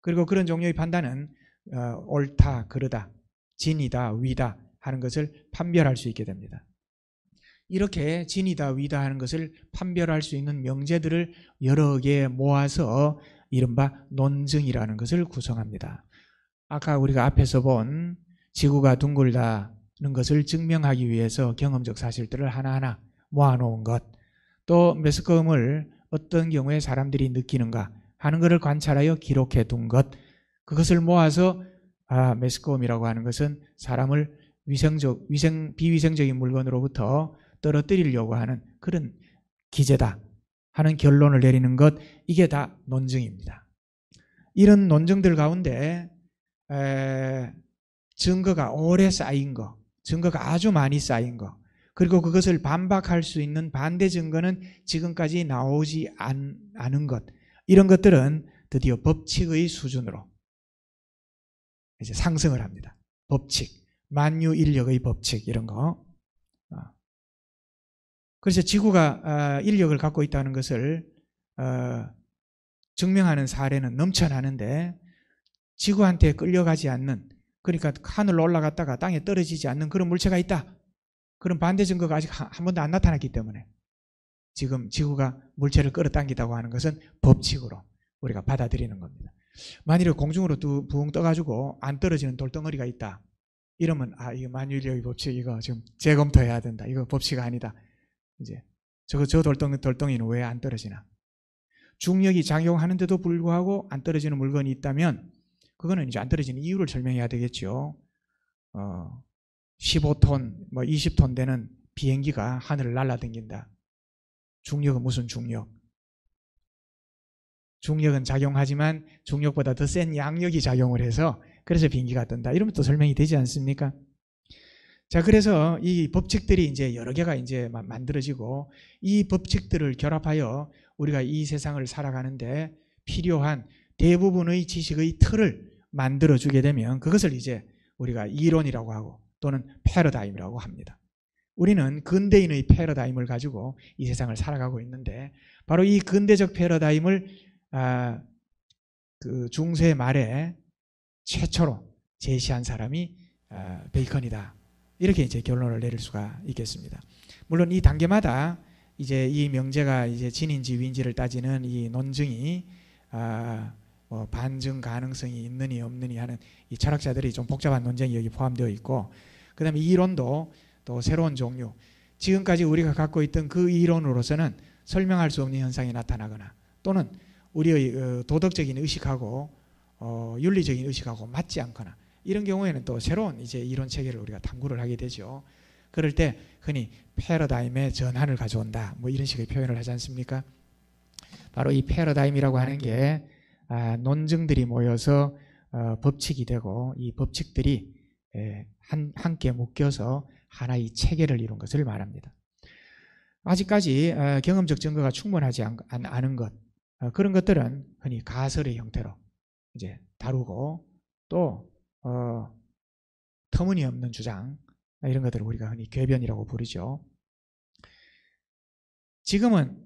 그리고 그런 종류의 판단은 옳다, 그르다, 진이다, 위다 하는 것을 판별할 수 있게 됩니다. 이렇게 진이다, 위다 하는 것을 판별할 수 있는 명제들을 여러 개 모아서 이른바 논증이라는 것을 구성합니다. 아까 우리가 앞에서 본 지구가 둥글다는 것을 증명하기 위해서 경험적 사실들을 하나하나 모아놓은 것, 또 매스컴을 어떤 경우에 사람들이 느끼는가 하는 것을 관찰하여 기록해 둔 것, 그것을 모아서 매스컴이라고 하는 것은 사람을 비위생적인 물건으로부터 떨어뜨리려고 하는 그런 기제다 하는 결론을 내리는 것, 이게 다 논증입니다. 이런 논증들 가운데 증거가 오래 쌓인 거, 증거가 아주 많이 쌓인 거, 그리고 그것을 반박할 수 있는 반대 증거는 지금까지 나오지 않은 것, 이런 것들은 드디어 법칙의 수준으로 이제 상승을 합니다. 법칙, 만유인력의 법칙 이런 거. 그래서 지구가 인력을 갖고 있다는 것을 증명하는 사례는 넘쳐나는데 지구한테 끌려가지 않는, 그러니까 하늘로 올라갔다가 땅에 떨어지지 않는 그런 물체가 있다. 그런 반대 증거가 아직 한 번도 안 나타났기 때문에 지금 지구가 물체를 끌어당기다고 하는 것은 법칙으로 우리가 받아들이는 겁니다. 만일에 공중으로 붕 떠가지고 안 떨어지는 돌덩어리가 있다. 이러면 이거 만유인력의 법칙, 이거 지금 재검토해야 된다. 이거 법칙이 아니다. 이제 저 돌덩이는 왜 안 떨어지나? 중력이 작용하는데도 불구하고 안 떨어지는 물건이 있다면 그거는 이제 안 떨어지는 이유를 설명해야 되겠죠. 15톤, 20톤 되는 비행기가 하늘을 날아다닌다. 중력은 무슨 중력? 중력은 작용하지만 중력보다 더 센 양력이 작용을 해서 그래서 비행기가 뜬다. 이러면 또 설명이 되지 않습니까? 자, 그래서 이 법칙들이 이제 여러 개가 이제 만들어지고 이 법칙들을 결합하여 우리가 이 세상을 살아가는데 필요한 대부분의 지식의 틀을 만들어주게 되면 그것을 이제 우리가 이론이라고 하고 또는 패러다임이라고 합니다. 우리는 근대인의 패러다임을 가지고 이 세상을 살아가고 있는데 바로 이 근대적 패러다임을 그 중세 말에 최초로 제시한 사람이 베이컨이다. 이렇게 이제 결론을 내릴 수가 있겠습니다. 물론 이 단계마다 이제 이 명제가 이제 진인지 위인지를 따지는 이 논증이 뭐 반증 가능성이 있느니 없느니 하는 이 철학자들이 좀 복잡한 논쟁이 여기 포함되어 있고, 그다음에 이론도 또 새로운 종류, 지금까지 우리가 갖고 있던 그 이론으로서는 설명할 수 없는 현상이 나타나거나 또는 우리의 도덕적인 의식하고 윤리적인 의식하고 맞지 않거나 이런 경우에는 또 새로운 이제 이론 체계를 우리가 탐구를 하게 되죠. 그럴 때 흔히 패러다임의 전환을 가져온다, 뭐 이런 식의 표현을 하지 않습니까? 바로 이 패러다임이라고 하는 게 논증들이 모여서 법칙이 되고 이 법칙들이 함께 묶여서 하나의 체계를 이룬 것을 말합니다. 아직까지 경험적 증거가 충분하지 않은 것, 그런 것들은 흔히 가설의 형태로 이제 다루고 또 터무니없는 주장, 이런 것들을 우리가 흔히 궤변이라고 부르죠. 지금은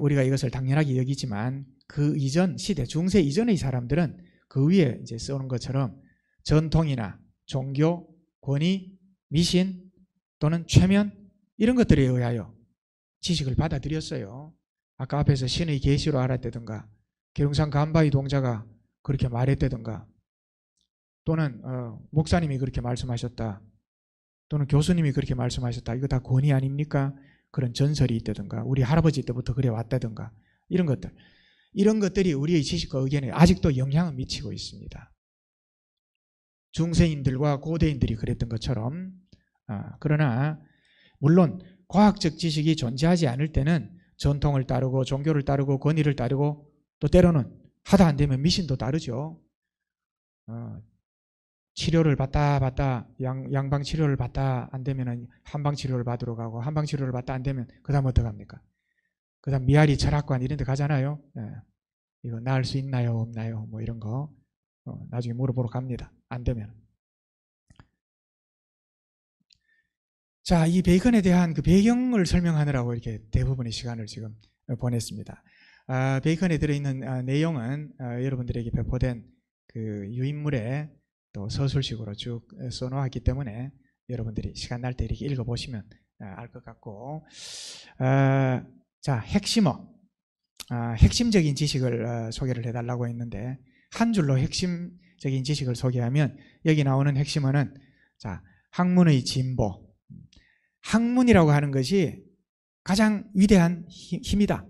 우리가 이것을 당연하게 여기지만 그 이전 시대, 중세 이전의 사람들은 그 위에 이제 써놓은 것처럼 전통이나 종교, 권위, 미신 또는 최면 이런 것들에 의하여 지식을 받아들였어요. 아까 앞에서 신의 계시로 알았다든가 계룡산 간바위 동자가 그렇게 말했다든가 또는 목사님이 그렇게 말씀하셨다 또는 교수님이 그렇게 말씀하셨다, 이거 다 권위 아닙니까? 그런 전설이 있다든가 우리 할아버지 때부터 그래 왔다든가 이런 것들이 우리의 지식과 의견에 아직도 영향을 미치고 있습니다. 중세인들과 고대인들이 그랬던 것처럼. 그러나 물론 과학적 지식이 존재하지 않을 때는 전통을 따르고 종교를 따르고 권위를 따르고 또 때로는 하다 안 되면 미신도 따르죠. 치료를 받다 양방 치료를 받다 안 되면 한방 치료를 받으러 가고 한방 치료를 받다 안 되면 그 다음 어떡합니까? 그 다음 미아리 철학관 이런 데 가잖아요. 이거 나을 수 있나요 없나요 뭐 이런 거 나중에 물어보러 갑니다. 안 되면. 자, 이 베이컨에 대한 그 배경을 설명하느라고 이렇게 대부분의 시간을 지금 보냈습니다. 베이컨에 들어있는 내용은 여러분들에게 배포된 그 유인물에 또 서술식으로 쭉 써놓았기 때문에 여러분들이 시간 날 때 이렇게 읽어보시면 알 것 같고, 자, 핵심적인 지식을 소개를 해달라고 했는데 한 줄로 핵심적인 지식을 소개하면 여기 나오는 핵심어는 자, 학문의 진보. 학문이라고 하는 것이 가장 위대한 힘이다.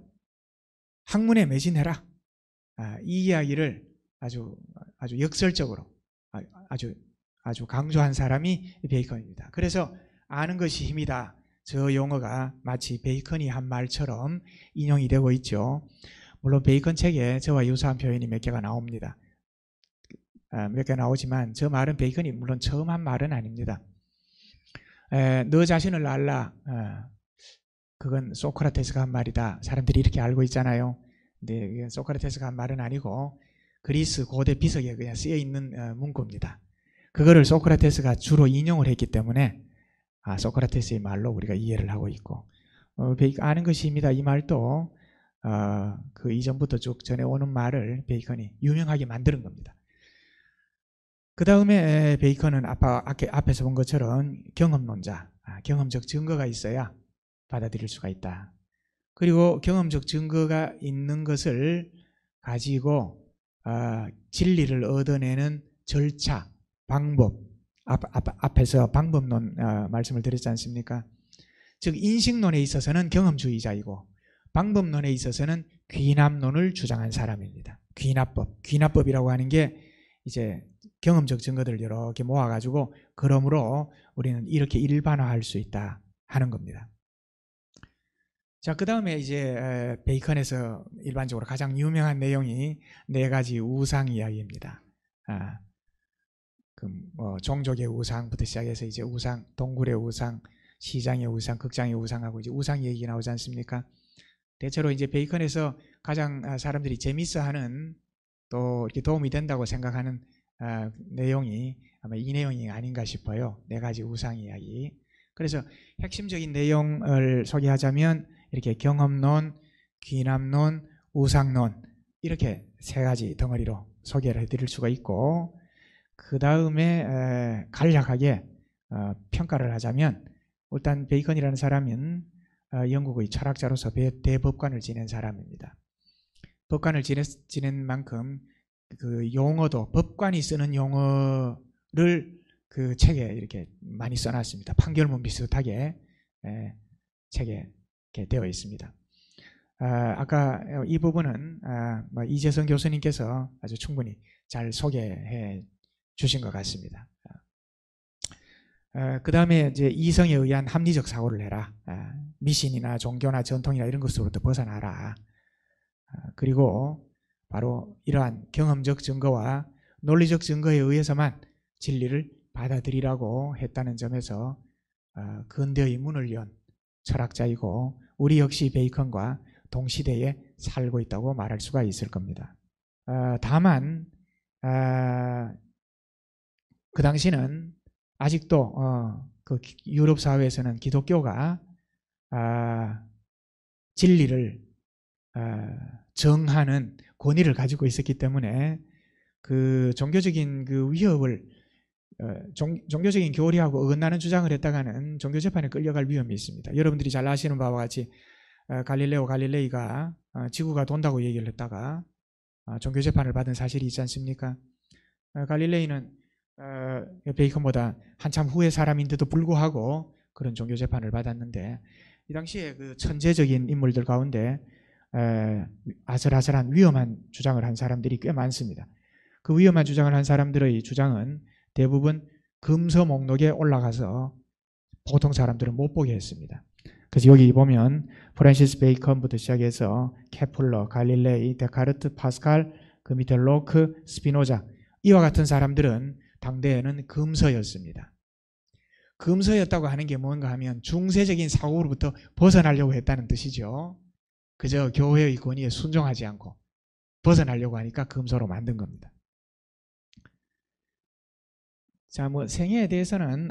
학문에 매진해라. 이 이야기를 아주 역설적으로 아주 강조한 사람이 베이컨입니다. 그래서 아는 것이 힘이다. 저 용어가 마치 베이컨이 한 말처럼 인용이 되고 있죠. 물론 베이컨 책에 저와 유사한 표현이 몇 개가 나옵니다. 몇 개 나오지만 저 말은 베이컨이 물론 처음 한 말은 아닙니다. 너 자신을 알라. 그건 소크라테스가 한 말이다. 사람들이 이렇게 알고 있잖아요. 근데 소크라테스가 한 말은 아니고 그리스 고대 비석에 그냥 쓰여 있는 문구입니다. 그거를 소크라테스가 주로 인용을 했기 때문에 소크라테스의 말로 우리가 이해를 하고 있고, 아는 것이 힘이다. 이 말도 그 이전부터 쭉 전해오는 말을 베이컨이 유명하게 만드는 겁니다. 그 다음에 베이컨은 앞에서 본 것처럼 경험론자, 경험적 증거가 있어야 받아들일 수가 있다. 그리고 경험적 증거가 있는 것을 가지고 진리를 얻어내는 절차, 방법, 앞에서 방법론 말씀을 드렸지 않습니까? 즉 인식론에 있어서는 경험주의자이고 방법론에 있어서는 귀납론을 주장한 사람입니다. 귀납법이라고 하는 게 이제 경험적 증거들을 여러 개 모아가지고 그러므로 우리는 이렇게 일반화할 수 있다 하는 겁니다. 자, 그 다음에 이제 베이컨에서 일반적으로 가장 유명한 내용이 4가지 우상 이야기입니다. 종족의 우상부터 시작해서 이제 우상, 동굴의 우상, 시장의 우상, 극장의 우상하고 이제 우상 얘기 나오지 않습니까? 대체로 이제 베이컨에서 가장 사람들이 재밌어하는 또 이렇게 도움이 된다고 생각하는 내용이 아마 이 내용이 아닌가 싶어요. 4가지 우상 이야기. 그래서 핵심적인 내용을 소개하자면 이렇게 경험론, 귀납론, 우상론 이렇게 3가지 덩어리로 소개를 해드릴 수가 있고, 그 다음에 간략하게 평가를 하자면 일단 베이컨이라는 사람은 영국의 철학자로서 대법관을 지낸 사람입니다. 법관을 지낸 만큼 그 용어도 법관이 쓰는 용어를 그 책에 이렇게 많이 써놨습니다. 판결문 비슷하게 책에 이렇게 되어 있습니다. 아까 이 부분은 이재성 교수님께서 아주 충분히 잘 소개해 주신 것 같습니다. 그 다음에 이제 이성에 의한 합리적 사고를 해라. 미신이나 종교나 전통이나 이런 것으로부터 벗어나라. 그리고 바로 이러한 경험적 증거와 논리적 증거에 의해서만 진리를 받아들이라고 했다는 점에서 근대의 문을 연 철학자이고 우리 역시 베이컨과 동시대에 살고 있다고 말할 수가 있을 겁니다. 다만 그 당시는 아직도 그 유럽 사회에서는 기독교가 진리를 정하는 권위를 가지고 있었기 때문에 그 종교적인 그 위협을 종교적인 교리하고 어긋나는 주장을 했다가는 종교재판에 끌려갈 위험이 있습니다. 여러분들이 잘 아시는 바와 같이 갈릴레이가 지구가 돈다고 얘기를 했다가 종교재판을 받은 사실이 있지 않습니까? 갈릴레이는 베이컨보다 한참 후의 사람인데도 불구하고 그런 종교재판을 받았는데, 이 당시에 그 천재적인 인물들 가운데 아슬아슬한 위험한 주장을 한 사람들이 꽤 많습니다. 그 위험한 주장을 한 사람들의 주장은 대부분 금서 목록에 올라가서 보통 사람들은 못 보게 했습니다. 그래서 여기 보면 프란시스 베이컨부터 시작해서 케플러, 갈릴레이, 데카르트, 파스칼, 그 밑에 로크, 스피노자, 이와 같은 사람들은 당대에는 금서였습니다. 금서였다고 하는 게 뭔가 하면 중세적인 사고로부터 벗어나려고 했다는 뜻이죠. 그저 교회의 권위에 순종하지 않고 벗어나려고 하니까 금서로 만든 겁니다. 자, 생애에 대해서는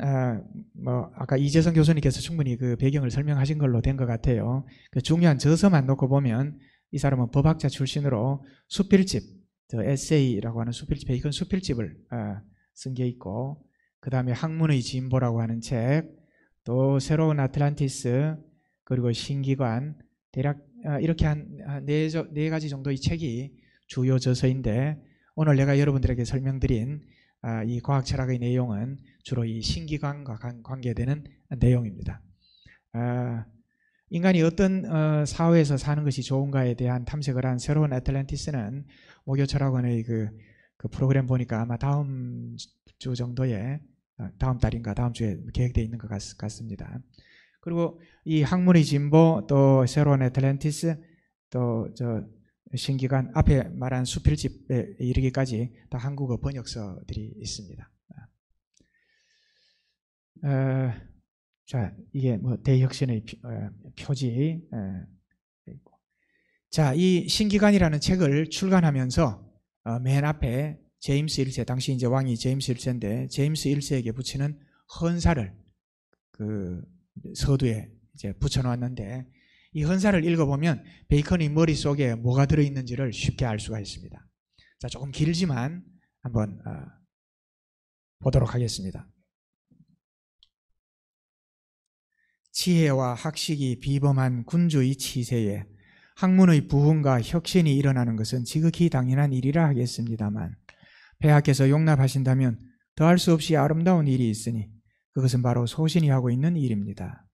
아까 이재성 교수님께서 충분히 그 배경을 설명하신 걸로 된 것 같아요. 그 중요한 저서만 놓고 보면 이 사람은 법학자 출신으로 수필집, 에세이라고 하는 수필집, 베이컨 수필집을 쓴 게 있고, 그 다음에 학문의 진보라고 하는 책, 또 새로운 아틀란티스, 그리고 신기관, 대략 이렇게 한 4가지 정도의 책이 주요 저서인데, 오늘 내가 여러분들에게 설명드린 이 과학철학의 내용은 주로 이 신기관과 관계되는 내용입니다. 인간이 어떤 사회에서 사는 것이 좋은가에 대한 탐색을 한 새로운 애틀랜티스는 목요철학원의 그 프로그램 보니까 아마 다음 주 정도에, 다음 달인가 다음 주에 계획되어 있는 것 같습니다. 그리고 이 학문의 진보, 또 새로운 애틀랜티스, 또 신기관, 앞에 말한 수필집에 이르기까지 다 한국어 번역서들이 있습니다. 자, 이게 대혁신의 표지. 자, 이 신기관이라는 책을 출간하면서 맨 앞에 제임스 1세, 당시 이제 왕이 제임스 1세인데 제임스 1세에게 붙이는 헌사를 그 서두에 이제 붙여놓았는데, 이 헌사를 읽어보면 베이컨의 머릿속에 뭐가 들어있는지를 쉽게 알 수가 있습니다. 자, 조금 길지만 한번 보도록 하겠습니다. 지혜와 학식이 비범한 군주의 치세에 학문의 부흥과 혁신이 일어나는 것은 지극히 당연한 일이라 하겠습니다만, 폐하께서 용납하신다면 더할 수 없이 아름다운 일이 있으니 그것은 바로 소신이 하고 있는 일입니다.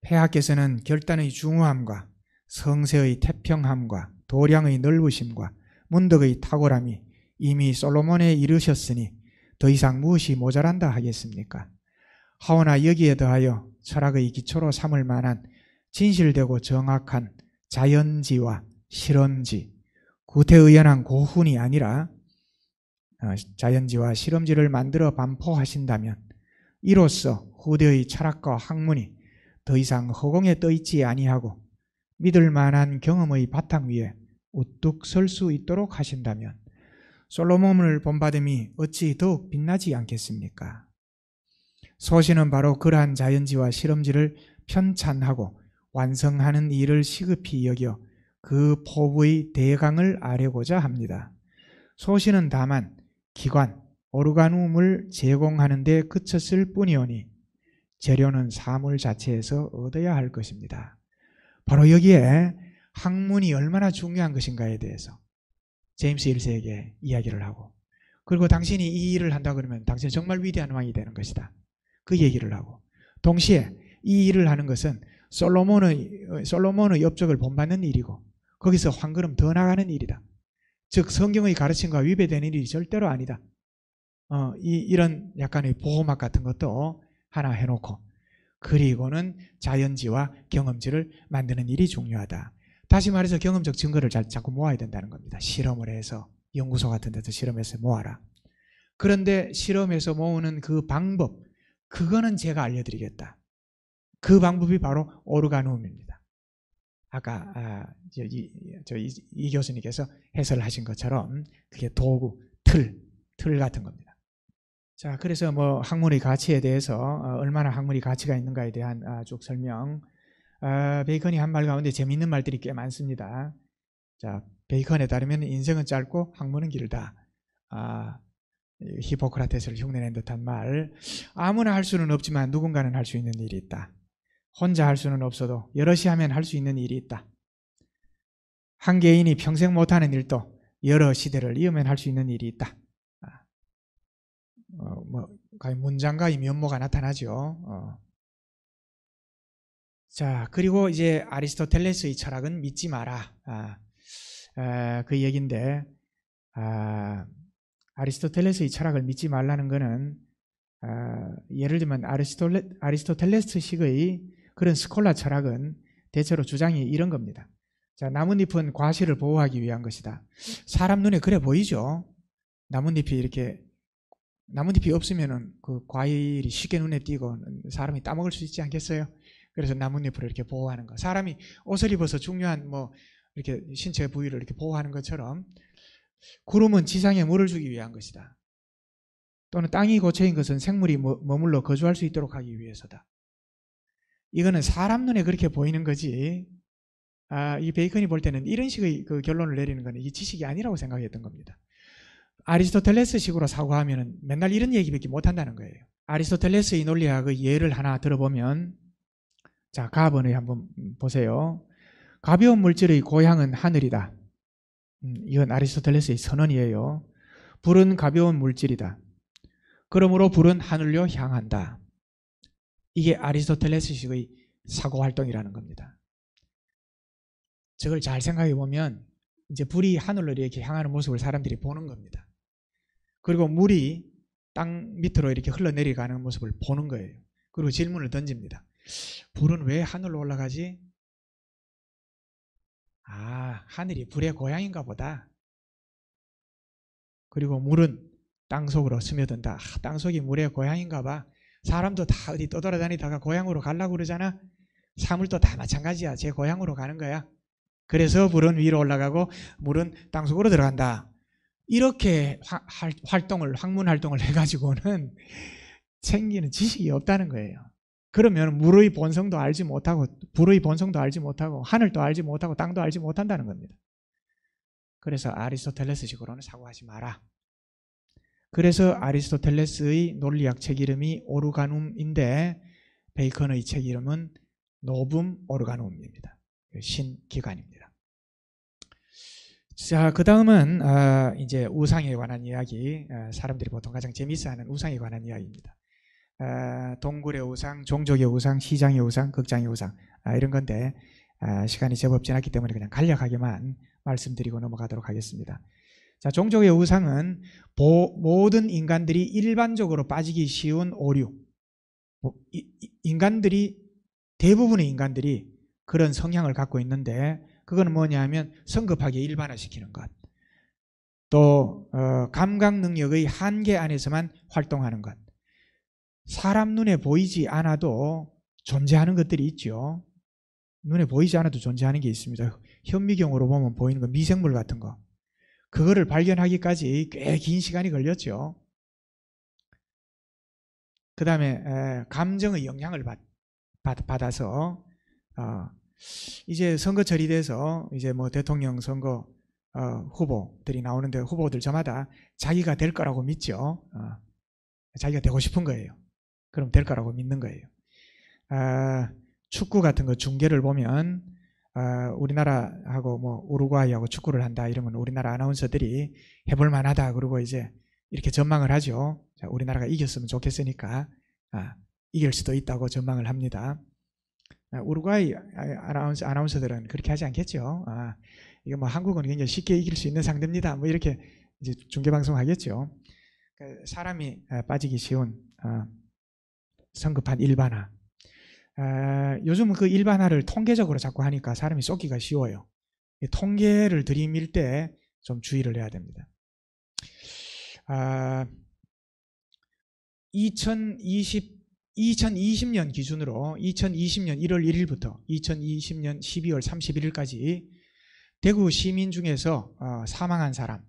폐하께서는 결단의 중후함과 성세의 태평함과 도량의 넓으심과 문덕의 탁월함이 이미 솔로몬에 이르셨으니 더 이상 무엇이 모자란다 하겠습니까? 하오나 여기에 더하여 철학의 기초로 삼을 만한 진실되고 정확한 자연지와 실험지, 구태의연한 고훈이 아니라 자연지와 실험지를 만들어 반포하신다면 이로써 후대의 철학과 학문이 더 이상 허공에 떠있지 아니하고 믿을 만한 경험의 바탕 위에 우뚝 설 수 있도록 하신다면 솔로몬을 본받음이 어찌 더욱 빛나지 않겠습니까? 소신은 바로 그러한 자연지와 실험지를 편찬하고 완성하는 일을 시급히 여겨 그 포부의 대강을 아뢰고자 합니다. 소신은 다만 기관, 오르가눔을 제공하는 데 그쳤을 뿐이오니 재료는 사물 자체에서 얻어야 할 것입니다. 바로 여기에 학문이 얼마나 중요한 것인가에 대해서 제임스 1세에게 이야기를 하고, 그리고 당신이 이 일을 한다 그러면 당신은 정말 위대한 왕이 되는 것이다, 그 얘기를 하고, 동시에 이 일을 하는 것은 솔로몬의 업적을 본받는 일이고 거기서 한 걸음 더 나가는 일이다. 즉 성경의 가르침과 위배되는 일이 절대로 아니다. 이런 약간의 보호막 같은 것도 하나 해놓고, 그리고는 자연지와 경험지를 만드는 일이 중요하다. 다시 말해서 경험적 증거를 자꾸 모아야 된다는 겁니다. 실험을 해서 연구소 같은 데서 실험해서 모아라. 그런데 실험해서 모으는 그 방법, 그거는 제가 알려드리겠다. 그 방법이 바로 오르가눔입니다. 아까 이 교수님께서 해설하신 것처럼 그게 도구, 틀 같은 겁니다. 자, 그래서 뭐 학문의 가치에 대해서 얼마나 학문이 가치가 있는가에 대한 쭉 설명. 베이컨이 한 말 가운데 재미있는 말들이 꽤 많습니다. 자, 베이컨에 따르면 인생은 짧고 학문은 길다. 히포크라테스를 흉내낸 듯한 말. 아무나 할 수는 없지만 누군가는 할 수 있는 일이 있다. 혼자 할 수는 없어도 여럿이 하면 할 수 있는 일이 있다. 한 개인이 평생 못하는 일도 여러 시대를 이으면 할 수 있는 일이 있다. 문장과 이 면모가 나타나죠. 자, 그리고 이제 아리스토텔레스의 철학은 믿지 마라. 그 얘기인데, 아리스토텔레스의 철학을 믿지 말라는 것은 예를 들면 아리스토텔레스식의 그런 스콜라 철학은 대체로 주장이 이런 겁니다. 자, 나뭇잎은 과실을 보호하기 위한 것이다. 사람 눈에 그래 보이죠. 나뭇잎이 없으면은 그 과일이 쉽게 눈에 띄고 사람이 따먹을 수 있지 않겠어요? 그래서 나뭇잎을 이렇게 보호하는 거. 사람이 옷을 입어서 중요한 이렇게 신체 부위를 이렇게 보호하는 것처럼 구름은 지상에 물을 주기 위한 것이다. 또는 땅이 고체인 것은 생물이 머물러 거주할 수 있도록 하기 위해서다. 이거는 사람 눈에 그렇게 보이는 거지. 이 베이컨이 볼 때는 이런 식의 그 결론을 내리는 것은 이 지식이 아니라고 생각했던 겁니다. 아리스토텔레스식으로 사고하면 맨날 이런 얘기밖에 못한다는 거예요. 아리스토텔레스의 논리학의 예를 하나 들어보면, 자, 가번의 한번 보세요. 가벼운 물질의 고향은 하늘이다. 이건 아리스토텔레스의 선언이에요. 불은 가벼운 물질이다. 그러므로 불은 하늘로 향한다. 이게 아리스토텔레스식의 사고활동이라는 겁니다. 저걸 잘 생각해 보면 이제 불이 하늘로 이렇게 향하는 모습을 사람들이 보는 겁니다. 그리고 물이 땅 밑으로 이렇게 흘러내려가는 모습을 보는 거예요. 그리고 질문을 던집니다. 불은 왜 하늘로 올라가지? 하늘이 불의 고향인가 보다. 그리고 물은 땅속으로 스며든다. 땅속이 물의 고향인가 봐. 사람도 다 어디 떠돌아다니다가 고향으로 가려고 그러잖아. 사물도 다 마찬가지야. 제 고향으로 가는 거야. 그래서 불은 위로 올라가고 물은 땅속으로 들어간다. 이렇게 학문 활동을 해가지고는 생기는 지식이 없다는 거예요. 그러면 물의 본성도 알지 못하고, 불의 본성도 알지 못하고, 하늘도 알지 못하고, 땅도 알지 못한다는 겁니다. 그래서 아리스토텔레스식으로는 사고하지 마라. 그래서 아리스토텔레스의 논리학 책 이름이 오르가눔인데 베이컨의 책 이름은 노붐 오르가눔입니다. 신기관입니다. 자, 그 다음은 이제 우상에 관한 이야기, 사람들이 보통 가장 재미있어하는 우상에 관한 이야기입니다. 동굴의 우상, 종족의 우상, 시장의 우상, 극장의 우상, 이런 건데 시간이 제법 지났기 때문에 그냥 간략하게만 말씀드리고 넘어가도록 하겠습니다. 자, 종족의 우상은 모든 인간들이 일반적으로 빠지기 쉬운 오류. 대부분의 인간들이 그런 성향을 갖고 있는데, 그건 뭐냐면 성급하게 일반화시키는 것. 또 감각 능력의 한계 안에서만 활동하는 것. 사람 눈에 보이지 않아도 존재하는 것들이 있죠. 눈에 보이지 않아도 존재하는 게 있습니다. 현미경으로 보면 보이는 거, 미생물 같은 거. 그거를 발견하기까지 꽤 긴 시간이 걸렸죠. 그 다음에 감정의 영향을 받아서 이제 선거철이 돼서 이제 뭐 대통령 선거 후보들이 나오는데, 후보들 저마다 자기가 될 거라고 믿죠. 자기가 되고 싶은 거예요. 그럼 될 거라고 믿는 거예요. 축구 같은 거 중계를 보면 우리나라하고 뭐 우루과이하고 축구를 한다 이러면 우리나라 아나운서들이 해볼 만하다 그러고 이제 이렇게 전망을 하죠. 자, 우리나라가 이겼으면 좋겠으니까 이길 수도 있다고 전망을 합니다. 우루과이 아나운서들은 그렇게 하지 않겠죠. 이거 뭐 한국은 굉장히 쉽게 이길 수 있는 상대입니다. 뭐 이렇게 이제 중계방송 하겠죠. 사람이 빠지기 쉬운 성급한 일반화. 요즘은 그 일반화를 통계적으로 자꾸 하니까 사람이 쏟기가 쉬워요. 통계를 들이밀 때 좀 주의를 해야 됩니다. 2020년 기준으로 2020년 1월 1일부터 2020년 12월 31일까지 대구 시민 중에서 사망한 사람,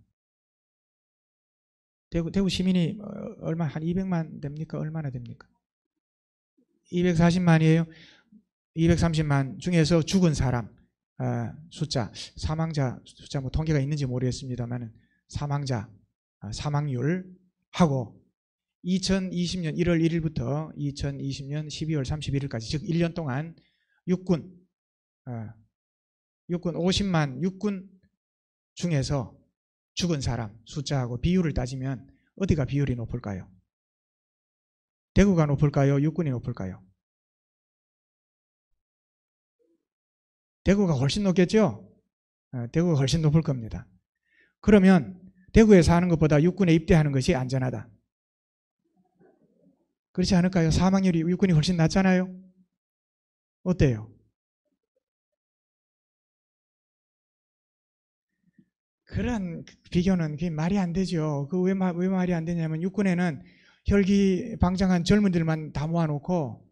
대구 시민이 얼마, 한 200만 됩니까? 얼마나 됩니까? 240만이에요. 230만 중에서 죽은 사람 숫자, 사망자 숫자 뭐 통계가 있는지 모르겠습니다만 사망자, 사망률 하고 2020년 1월 1일부터 2020년 12월 31일까지 즉 1년 동안 육군 50만 육군 중에서 죽은 사람 숫자하고 비율을 따지면 어디가 비율이 높을까요? 대구가 높을까요? 육군이 높을까요? 대구가 훨씬 높겠죠? 대구가 훨씬 높을 겁니다. 그러면 대구에 사는 것보다 육군에 입대하는 것이 안전하다. 그렇지 않을까요? 사망률이 육군이 훨씬 낮잖아요? 어때요? 그런 비교는 그게 말이 안 되죠. 왜 말이 안 되냐면 육군에는 혈기 방장한 젊은이들만 다 모아놓고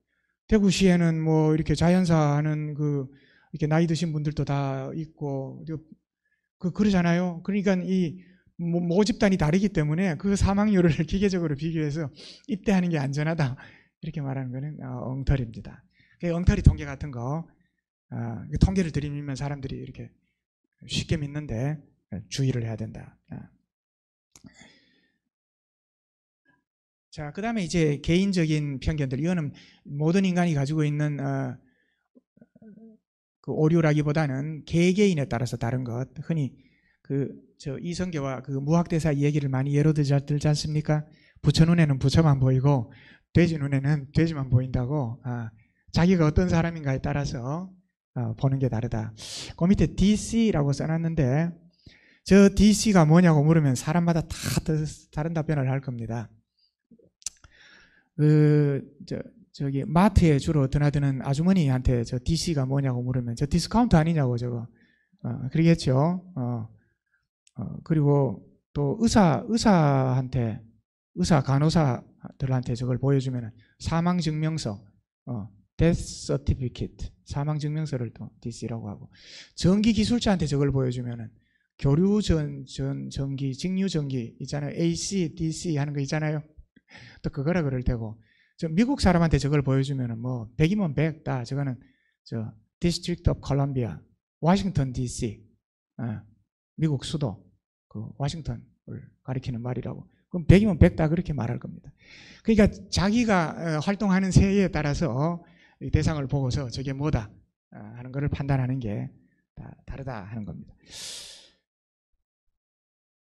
대구시에는 뭐 이렇게 자연사 하는 이렇게 나이 드신 분들도 다 있고 그러잖아요. 그러니까 이 모집단이 다르기 때문에 그 사망률을 기계적으로 비교해서 입대하는 게 안전하다 이렇게 말하는 거는 엉터리입니다. 엉터리 통계 같은 거 통계를 들이밀면 사람들이 이렇게 쉽게 믿는데 주의를 해야 된다. 자, 그 다음에 이제 개인적인 편견들. 이거는 모든 인간이 가지고 있는 그 오류라기보다는 개개인에 따라서 다른 것. 흔히 이성계와 무학대사 얘기를 많이 예로 들지 않습니까? 부처 눈에는 부처만 보이고 돼지 눈에는 돼지만 보인다고. 자기가 어떤 사람인가에 따라서 보는 게 다르다. 그 밑에 DC라고 써놨는데 저 DC가 뭐냐고 물으면 사람마다 다 다른 답변을 할 겁니다. 저기 마트에 주로 드나드는 아주머니한테 저 DC가 뭐냐고 물으면 저 디스카운트 아니냐고 저거 그러겠죠. 그리고 또 의사한테 간호사들한테 저걸 보여주면 사망증명서 death certificate 사망증명서를 또 DC라고 하고 전기기술자한테 저걸 보여주면 교류 전기 직류 전기 있잖아요. AC, DC 하는 거 있잖아요. 또 그거라 그럴 테고 미국 사람한테 저걸 보여주면 뭐 100이면 100 다 저거는 District of Columbia, 워싱턴 DC 미국 수도 그 워싱턴을 가리키는 말이라고. 그럼 100이면 100 다 그렇게 말할 겁니다. 그러니까 자기가 활동하는 세에 따라서 대상을 보고서 저게 뭐다 하는 것을 판단하는 게 다르다 하는 겁니다.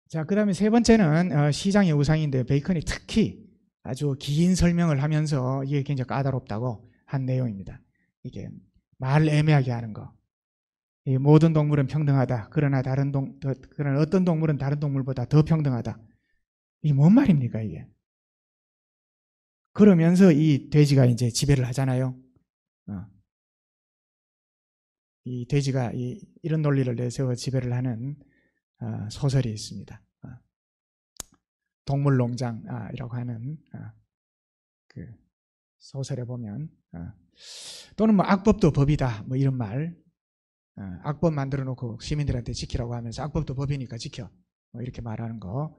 자, 그 다음에 세 번째는 시장의 우상인데 베이컨이 특히 아주 긴 설명을 하면서 이게 굉장히 까다롭다고 한 내용입니다. 이게 말을 애매하게 하는 거. 이 모든 동물은 평등하다. 그러나 그러나 어떤 동물은 다른 동물보다 더 평등하다. 이게 뭔 말입니까, 이게? 그러면서 이 돼지가 이제 지배를 하잖아요. 이 돼지가 이런 논리를 내세워 지배를 하는 소설이 있습니다. 동물농장이라고 하는 그 소설에 보면 또는 뭐 악법도 법이다 뭐 이런 말, 악법 만들어 놓고 시민들한테 지키라고 하면서 악법도 법이니까 지켜 뭐 이렇게 말하는 거.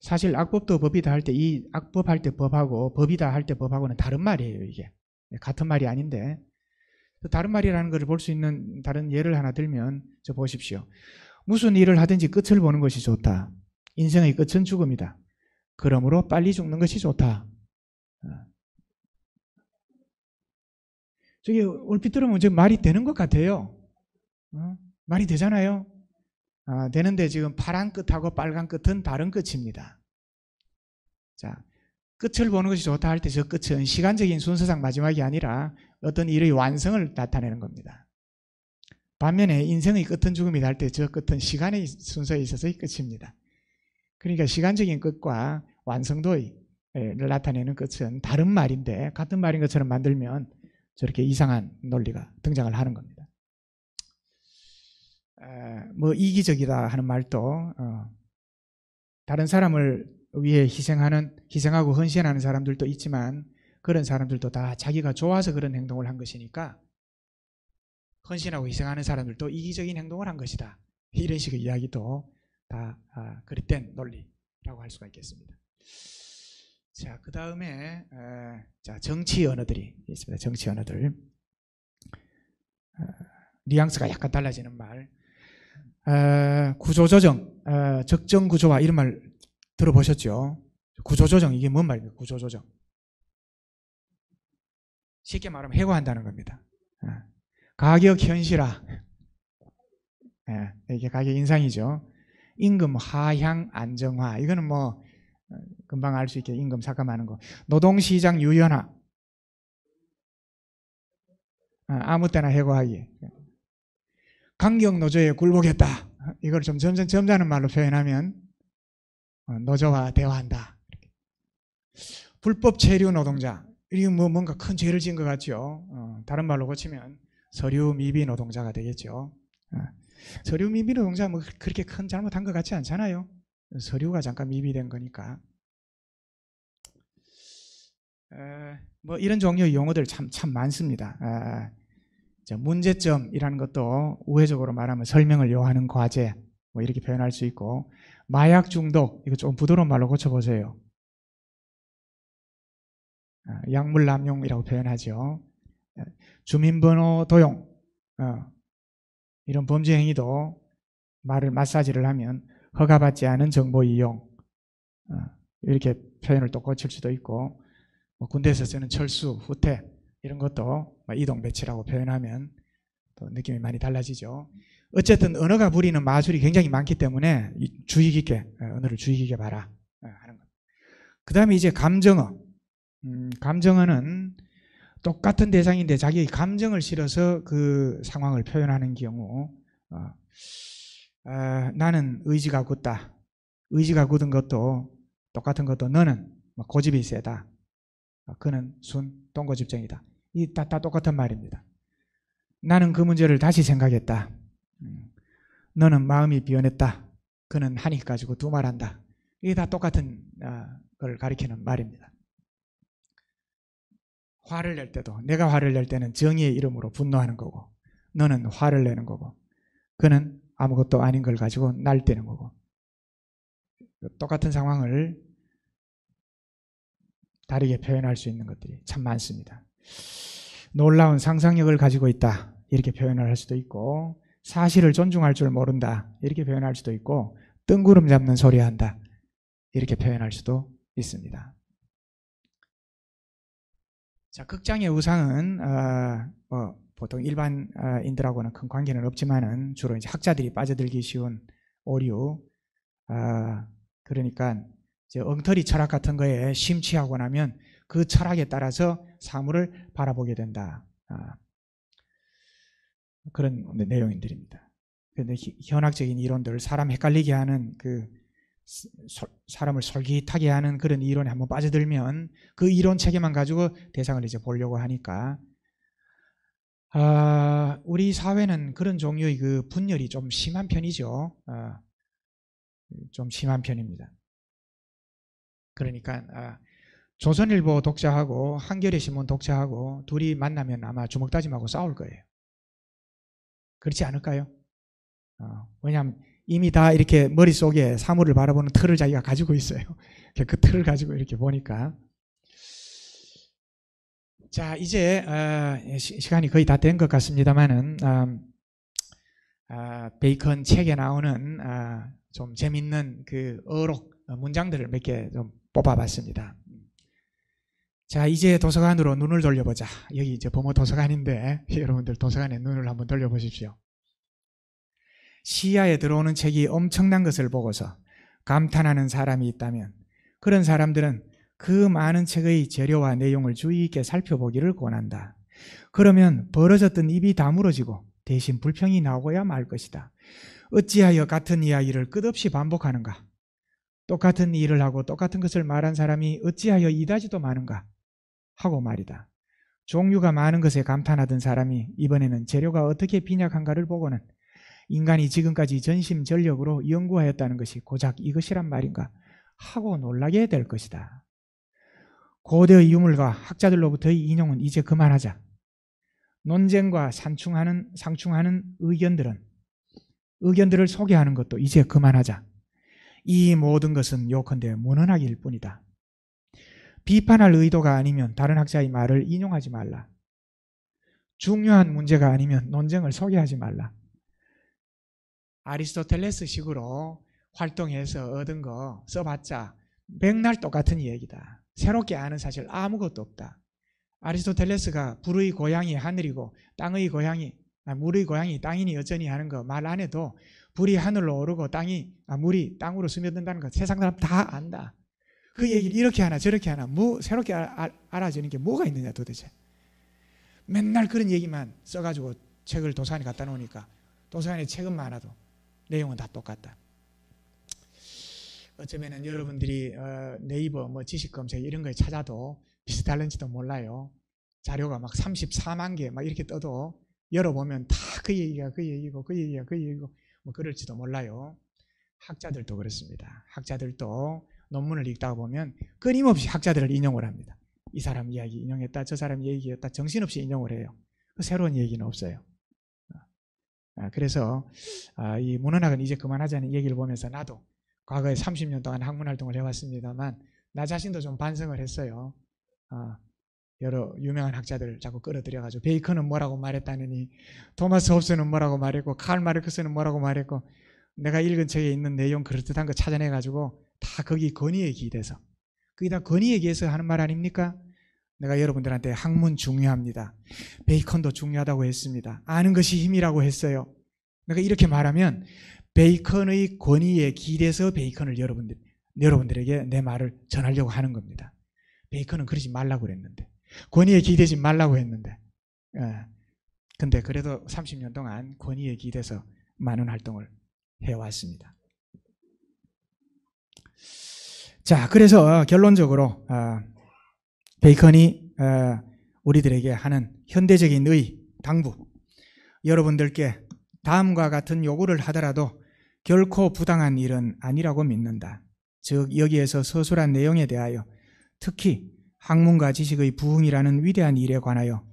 사실 악법도 법이다 할 때 이 악법 할 때 법하고 법이다 할 때 법하고는 다른 말이에요. 이게 같은 말이 아닌데 다른 말이라는 것을 볼 수 있는 다른 예를 하나 들면 저 보십시오. 무슨 일을 하든지 끝을 보는 것이 좋다. 인생의 끝은 죽음이다. 그러므로 빨리 죽는 것이 좋다. 저게 얼핏 들으면 저 말이 되는 것 같아요. 말이 되잖아요. 되는데 지금 파란 끝하고 빨간 끝은 다른 끝입니다. 자, 끝을 보는 것이 좋다 할 때 저 끝은 시간적인 순서상 마지막이 아니라 어떤 일의 완성을 나타내는 겁니다. 반면에 인생의 끝은 죽음이다 할 때 저 끝은 시간의 순서에 있어서의 끝입니다. 그러니까 시간적인 끝과 완성도를 나타내는 끝은 다른 말인데 같은 말인 것처럼 만들면 저렇게 이상한 논리가 등장을 하는 겁니다. 뭐 이기적이다 하는 말도 다른 사람을 위해 희생하고 헌신하는 사람들도 있지만 그런 사람들도 다 자기가 좋아서 그런 행동을 한 것이니까 헌신하고 희생하는 사람들도 이기적인 행동을 한 것이다. 이런 식의 이야기도 다 그릇된 논리라고 할 수가 있겠습니다. 자, 그 다음에 정치 언어들이 있습니다. 정치 언어들. 뉘앙스가 약간 달라지는 말. 구조조정, 적정구조화 이런 말 들어보셨죠? 구조조정 이게 뭔 말입니까? 구조조정. 쉽게 말하면 해고한다는 겁니다. 가격 현실화. 이게 가격 인상이죠. 임금 하향 안정화. 이거는 뭐 금방 알 수 있게 임금 삭감하는 거. 노동시장 유연화. 아무 때나 해고하기. 강경노조에 굴복했다. 이걸 좀 점잖은 말로 표현하면 노조와 대화한다. 불법 체류 노동자. 이게 뭐 뭔가 큰 죄를 지은 것 같죠. 다른 말로 고치면 서류 미비 노동자가 되겠죠. 서류 미비 노동자 뭐 그렇게 큰 잘못한 것 같지 않잖아요. 서류가 잠깐 미비된 거니까. 뭐 이런 종류의 용어들 참 많습니다. 문제점이라는 것도 우회적으로 말하면 설명을 요하는 과제 뭐 이렇게 표현할 수 있고, 마약 중독 이거 좀 부드러운 말로 고쳐보세요. 약물 남용이라고 표현하죠. 주민번호 도용 이런 범죄 행위도 마사지를 하면 허가받지 않은 정보 이용 이렇게 표현을 또 고칠 수도 있고, 뭐 군대에서 쓰는 철수, 후퇴 이런 것도 이동 배치라고 표현하면 또 느낌이 많이 달라지죠. 어쨌든 언어가 부리는 마술이 굉장히 많기 때문에 주의 깊게 언어를 주의 깊게 봐라 하는 것. 그 다음에 이제 감정어. 감정어는 똑같은 대상인데 자기의 감정을 실어서 그 상황을 표현하는 경우, 나는 의지가 굳다. 의지가 굳은 것도 똑같은 것도 너는 고집이 세다. 그는 똥고집쟁이다. 이 다 똑같은 말입니다. 나는 그 문제를 다시 생각했다. 너는 마음이 비워냈다. 그는 한이 가지고 두말한다. 이게 다 똑같은 걸 가리키는 말입니다. 화를 낼 때도, 내가 화를 낼 때는 정의의 이름으로 분노하는 거고, 너는 화를 내는 거고, 그는 아무것도 아닌 걸 가지고 날뛰는 거고, 똑같은 상황을 다르게 표현할 수 있는 것들이 참 많습니다. 놀라운 상상력을 가지고 있다 이렇게 표현을 할 수도 있고, 사실을 존중할 줄 모른다 이렇게 표현할 수도 있고, 뜬구름 잡는 소리 한다 이렇게 표현할 수도 있습니다. 자, 극장의 우상은 보통 일반인들하고는 큰 관계는 없지만은 주로 이제 학자들이 빠져들기 쉬운 오류, 그러니까 이제 엉터리 철학 같은 거에 심취하고 나면 그 철학에 따라서 사물을 바라보게 된다. 그런 내용들입니다. 그런데 현학적인 이론들, 사람 헷갈리게 하는 사람을 솔깃하게 하는 그런 이론에 한번 빠져들면 그 이론 체계만 가지고 대상을 이제 보려고 하니까 우리 사회는 그런 종류의 그 분열이 좀 심한 편이죠. 좀 심한 편입니다. 그러니까 조선일보 독자하고 한겨레 신문 독자하고 둘이 만나면 아마 주먹다짐하고 싸울 거예요. 그렇지 않을까요? 왜냐하면 이미 다 이렇게 머릿속에 사물을 바라보는 틀을 자기가 가지고 있어요. 그 틀을 가지고 이렇게 보니까. 자, 이제 시간이 거의 다 된 것 같습니다만은 베이컨 책에 나오는 좀 재밌는 그 어록 문장들을 몇 개 좀 뽑아봤습니다. 자, 이제 도서관으로 눈을 돌려보자. 여기 이제 범어 도서관인데 여러분들 도서관에 눈을 한번 돌려보십시오. 시야에 들어오는 책이 엄청난 것을 보고서 감탄하는 사람이 있다면 그런 사람들은 그 많은 책의 재료와 내용을 주의 있게 살펴보기를 권한다. 그러면 벌어졌던 입이 다물어지고 대신 불평이 나오고야 말 것이다. 어찌하여 같은 이야기를 끝없이 반복하는가? 똑같은 일을 하고 똑같은 것을 말한 사람이 어찌하여 이다지도 많은가? 하고 말이다. 종류가 많은 것에 감탄하던 사람이 이번에는 재료가 어떻게 빈약한가를 보고는 인간이 지금까지 전심전력으로 연구하였다는 것이 고작 이것이란 말인가 하고 놀라게 될 것이다. 고대의 유물과 학자들로부터의 인용은 이제 그만하자. 논쟁과 상충하는 의견들을 소개하는 것도 이제 그만하자. 이 모든 것은 요컨대 무난하기일 뿐이다. 비판할 의도가 아니면 다른 학자의 말을 인용하지 말라. 중요한 문제가 아니면 논쟁을 소개하지 말라. 아리스토텔레스식으로 활동해서 얻은 거 써봤자 맥날 똑같은 얘기다. 새롭게 아는 사실 아무것도 없다. 아리스토텔레스가 불의 고향이 하늘이고 땅의 고향이 물의 고향이 땅이니 어쩌니 하는 거 말 안 해도 불이 하늘로 오르고 물이 땅으로 스며든다는 거 세상 사람 다 안다. 그 얘기를 이렇게 하나 저렇게 하나 새롭게 알아지는 게 뭐가 있느냐 도대체. 맨날 그런 얘기만 써가지고 책을 도서관에 갖다 놓으니까 도서관에 책은 많아도 내용은 다 똑같다. 어쩌면은 여러분들이 네이버 지식 검색 이런 거에 찾아도 비슷할는지도 몰라요. 자료가 막 34만 개 막 이렇게 떠도 열어보면 다 그 얘기가 그 얘기고 그 얘기가 그 얘기고 그럴지도 몰라요. 학자들도 그렇습니다. 학자들도 논문을 읽다가 보면 끊임없이 학자들을 인용을 합니다. 이 사람 이야기 인용했다, 저 사람 얘기했다, 정신없이 인용을 해요. 새로운 얘기는 없어요. 그래서 이 문헌학은 이제 그만하자는 얘기를 보면서 나도 과거에 30년 동안 학문활동을 해왔습니다만 나 자신도 좀 반성을 했어요. 여러 유명한 학자들 자꾸 끌어들여가지고 베이컨은 뭐라고 말했다느니 토마스 홉스는 뭐라고 말했고 칼 마르크스는 뭐라고 말했고 내가 읽은 책에 있는 내용 그럴듯한 거 찾아내가지고 다 거기 권위에 기대서 거기다 권위에 기해서 하는 말 아닙니까? 내가 여러분들한테 학문 중요합니다. 베이컨도 중요하다고 했습니다. 아는 것이 힘이라고 했어요. 내가 이렇게 말하면 베이컨의 권위에 기대서 베이컨을 여러분들에게 내 말을 전하려고 하는 겁니다. 베이컨은 그러지 말라고 그랬는데 권위에 기대지 말라고 했는데 근데 그래도 30년 동안 권위에 기대서 많은 활동을 해왔습니다. 자, 그래서 결론적으로 베이컨이 우리들에게 하는 현대적인 당부, 여러분들께 다음과 같은 요구를 하더라도 결코 부당한 일은 아니라고 믿는다. 즉 여기에서 서술한 내용에 대하여 특히 학문과 지식의 부흥이라는 위대한 일에 관하여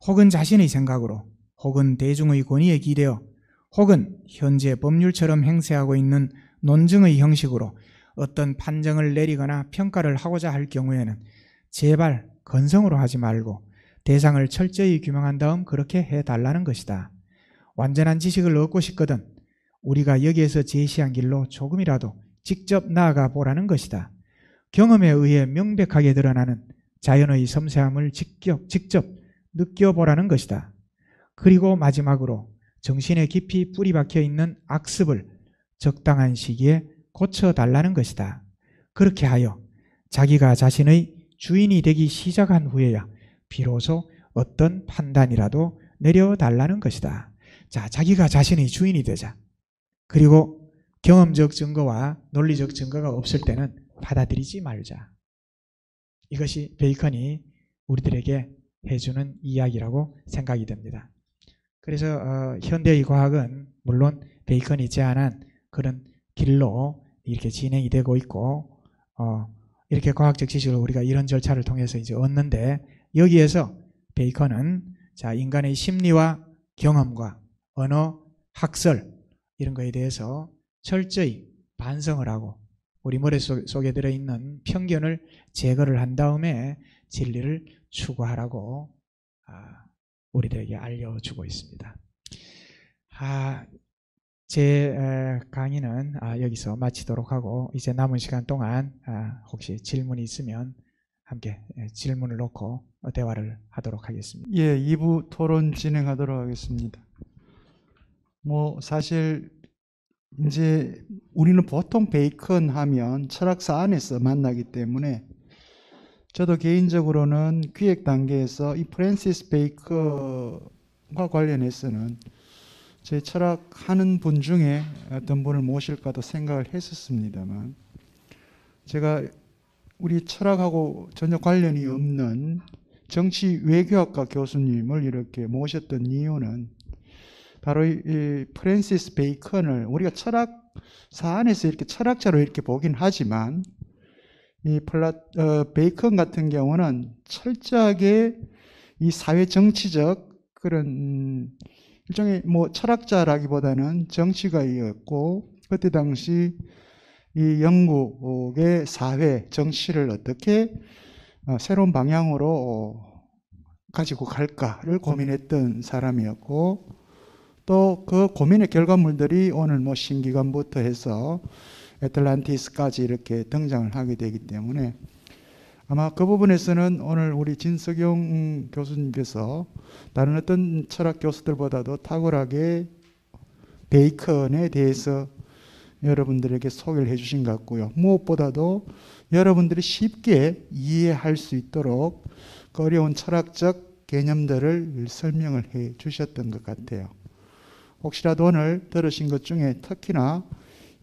혹은 자신의 생각으로 혹은 대중의 권위에 기대어 혹은 현재 법률처럼 행세하고 있는 논증의 형식으로 어떤 판정을 내리거나 평가를 하고자 할 경우에는 제발 건성으로 하지 말고 대상을 철저히 규명한 다음 그렇게 해달라는 것이다. 완전한 지식을 얻고 싶거든 우리가 여기에서 제시한 길로 조금이라도 직접 나아가 보라는 것이다. 경험에 의해 명백하게 드러나는 자연의 섬세함을 직접 느껴보라는 것이다. 그리고 마지막으로 정신에 깊이 뿌리 박혀 있는 악습을 적당한 시기에 고쳐달라는 것이다. 그렇게 하여 자기가 자신의 주인이 되기 시작한 후에야 비로소 어떤 판단이라도 내려달라는 것이다. 자, 자기가 자신의 주인이 되자. 그리고 경험적 증거와 논리적 증거가 없을 때는 받아들이지 말자. 이것이 베이컨이 우리들에게 해주는 이야기라고 생각이 됩니다. 그래서 현대의 과학은 물론 베이컨이 제안한 그런 길로 이렇게 진행이 되고 있고 이렇게 과학적 지식을 우리가 이런 절차를 통해서 이제 얻는데, 여기에서 베이컨은 자, 인간의 심리와 경험과 언어, 학설 이런 거에 대해서 철저히 반성을 하고 우리 머릿속에 들어있는 편견을 제거를 한 다음에 진리를 추구하라고 우리들에게 알려주고 있습니다. 제 강의는 여기서 마치도록 하고, 이제 남은 시간 동안 혹시 질문이 있으면 함께 질문을 놓고 대화를 하도록 하겠습니다. 예, 2부 토론 진행하도록 하겠습니다. 사실 이제 우리는 보통 베이컨 하면 철학사 안에서 만나기 때문에, 저도 개인적으로는 기획 단계에서 이 프랜시스 베이컨과 관련해서는 제 철학하는 분 중에 어떤 분을 모실까도 생각을 했었습니다만, 제가 우리 철학하고 전혀 관련이 없는 정치 외교학과 교수님을 이렇게 모셨던 이유는 바로 이 프랜시스 베이컨을 우리가 철학사 안에서 이렇게 철학자로 이렇게 보긴 하지만, 이 베이컨 같은 경우는 철저하게 이 사회 정치적 그런 일종의 철학자라기보다는 정치가였고, 그때 당시 이 영국의 사회 정치를 어떻게 새로운 방향으로 가지고 갈까를 고민했던 사람이었고, 또 그 고민의 결과물들이 오늘 신기관부터 해서 애틀란티스까지 이렇게 등장을 하게 되기 때문에, 아마 그 부분에서는 오늘 우리 진석용 교수님께서 다른 어떤 철학 교수들보다도 탁월하게 베이컨에 대해서 여러분들에게 소개를 해주신 것 같고요. 무엇보다도 여러분들이 쉽게 이해할 수 있도록 그 어려운 철학적 개념들을 설명을 해 주셨던 것 같아요. 혹시라도 오늘 들으신 것 중에 특히나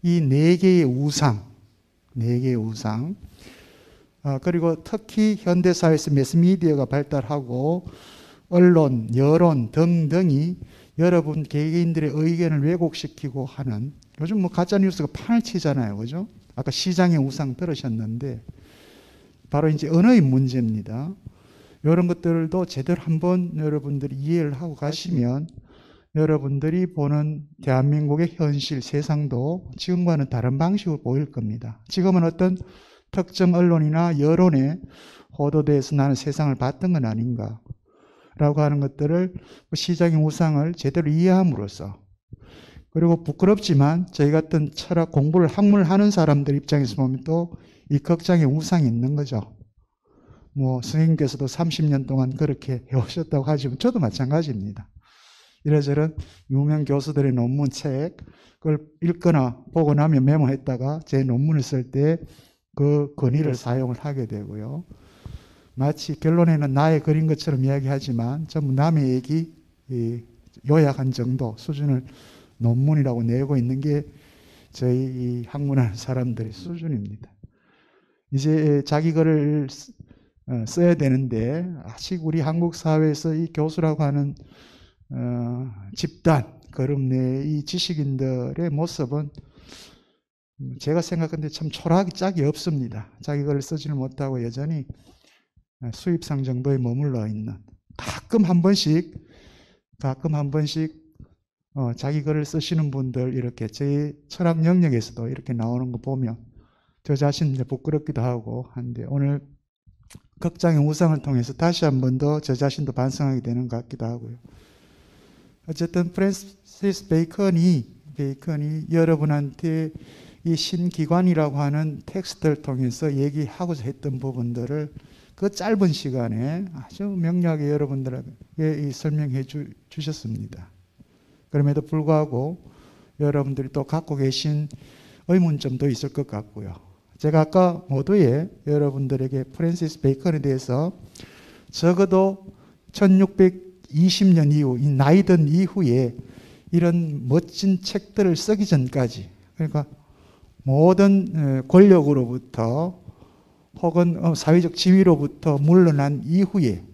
이 4개의 우상, 그리고 특히 현대사회에서 매스미디어가 발달하고 언론, 여론 등등이 여러분 개개인들의 의견을 왜곡시키고 하는, 요즘 가짜뉴스가 판을 치잖아요. 그죠? 아까 시장의 우상 들으셨는데, 바로 이제 언어의 문제입니다. 이런 것들도 제대로 한번 여러분들이 이해를 하고 가시면 여러분들이 보는 대한민국의 현실, 세상도 지금과는 다른 방식으로 보일 겁니다. 지금은 어떤 특정 언론이나 여론에 호도돼서 나는 세상을 봤던 건 아닌가 라고 하는 것들을, 시장의 우상을 제대로 이해함으로써, 그리고 부끄럽지만 저희 같은 철학 공부를 학문을 하는 사람들 입장에서 보면 또 이 극장의 우상이 있는 거죠. 선생님께서도 30년 동안 그렇게 해오셨다고 하지만 저도 마찬가지입니다. 이래저런 유명 교수들의 논문 책, 그걸 읽거나 보고 나면 메모했다가 제 논문을 쓸 때 그 권위를 사용을 하게 되고요. 마치 결론에는 나의 글인 것처럼 이야기하지만 전부 남의 얘기 요약한 정도 수준을 논문이라고 내고 있는 게 저희 학문하는 사람들의 수준입니다. 이제 자기 글을 써야 되는데, 아직 우리 한국 사회에서 이 교수라고 하는 집단, 그룹 내의 이 지식인들의 모습은 제가 생각하는데 참 초라하기 짝이 없습니다. 자기 글을 쓰지를 못하고 여전히 수입상 정도에 머물러 있는, 가끔 한 번씩 자기 글을 쓰시는 분들 이렇게 제 철학 영역에서도 이렇게 나오는 거 보면 저 자신 부끄럽기도 하고 한데, 오늘 극장의 우상을 통해서 다시 한 번 더 저 자신도 반성하게 되는 것 같기도 하고요. 어쨌든 프랜시스 베이컨이 여러분한테 이 신기관이라고 하는 텍스트를 통해서 얘기하고자 했던 부분들을 그 짧은 시간에 아주 명료하게 여러분들에게 설명해 주셨습니다. 그럼에도 불구하고 여러분들이 또 갖고 계신 의문점도 있을 것 같고요. 제가 아까 모두에 여러분들에게 프랜시스 베이컨에 대해서 적어도 1620년 이후, 이 나이 든 이후에 이런 멋진 책들을 쓰기 전까지, 그러니까 모든 권력으로부터 혹은 사회적 지위로부터 물러난 이후에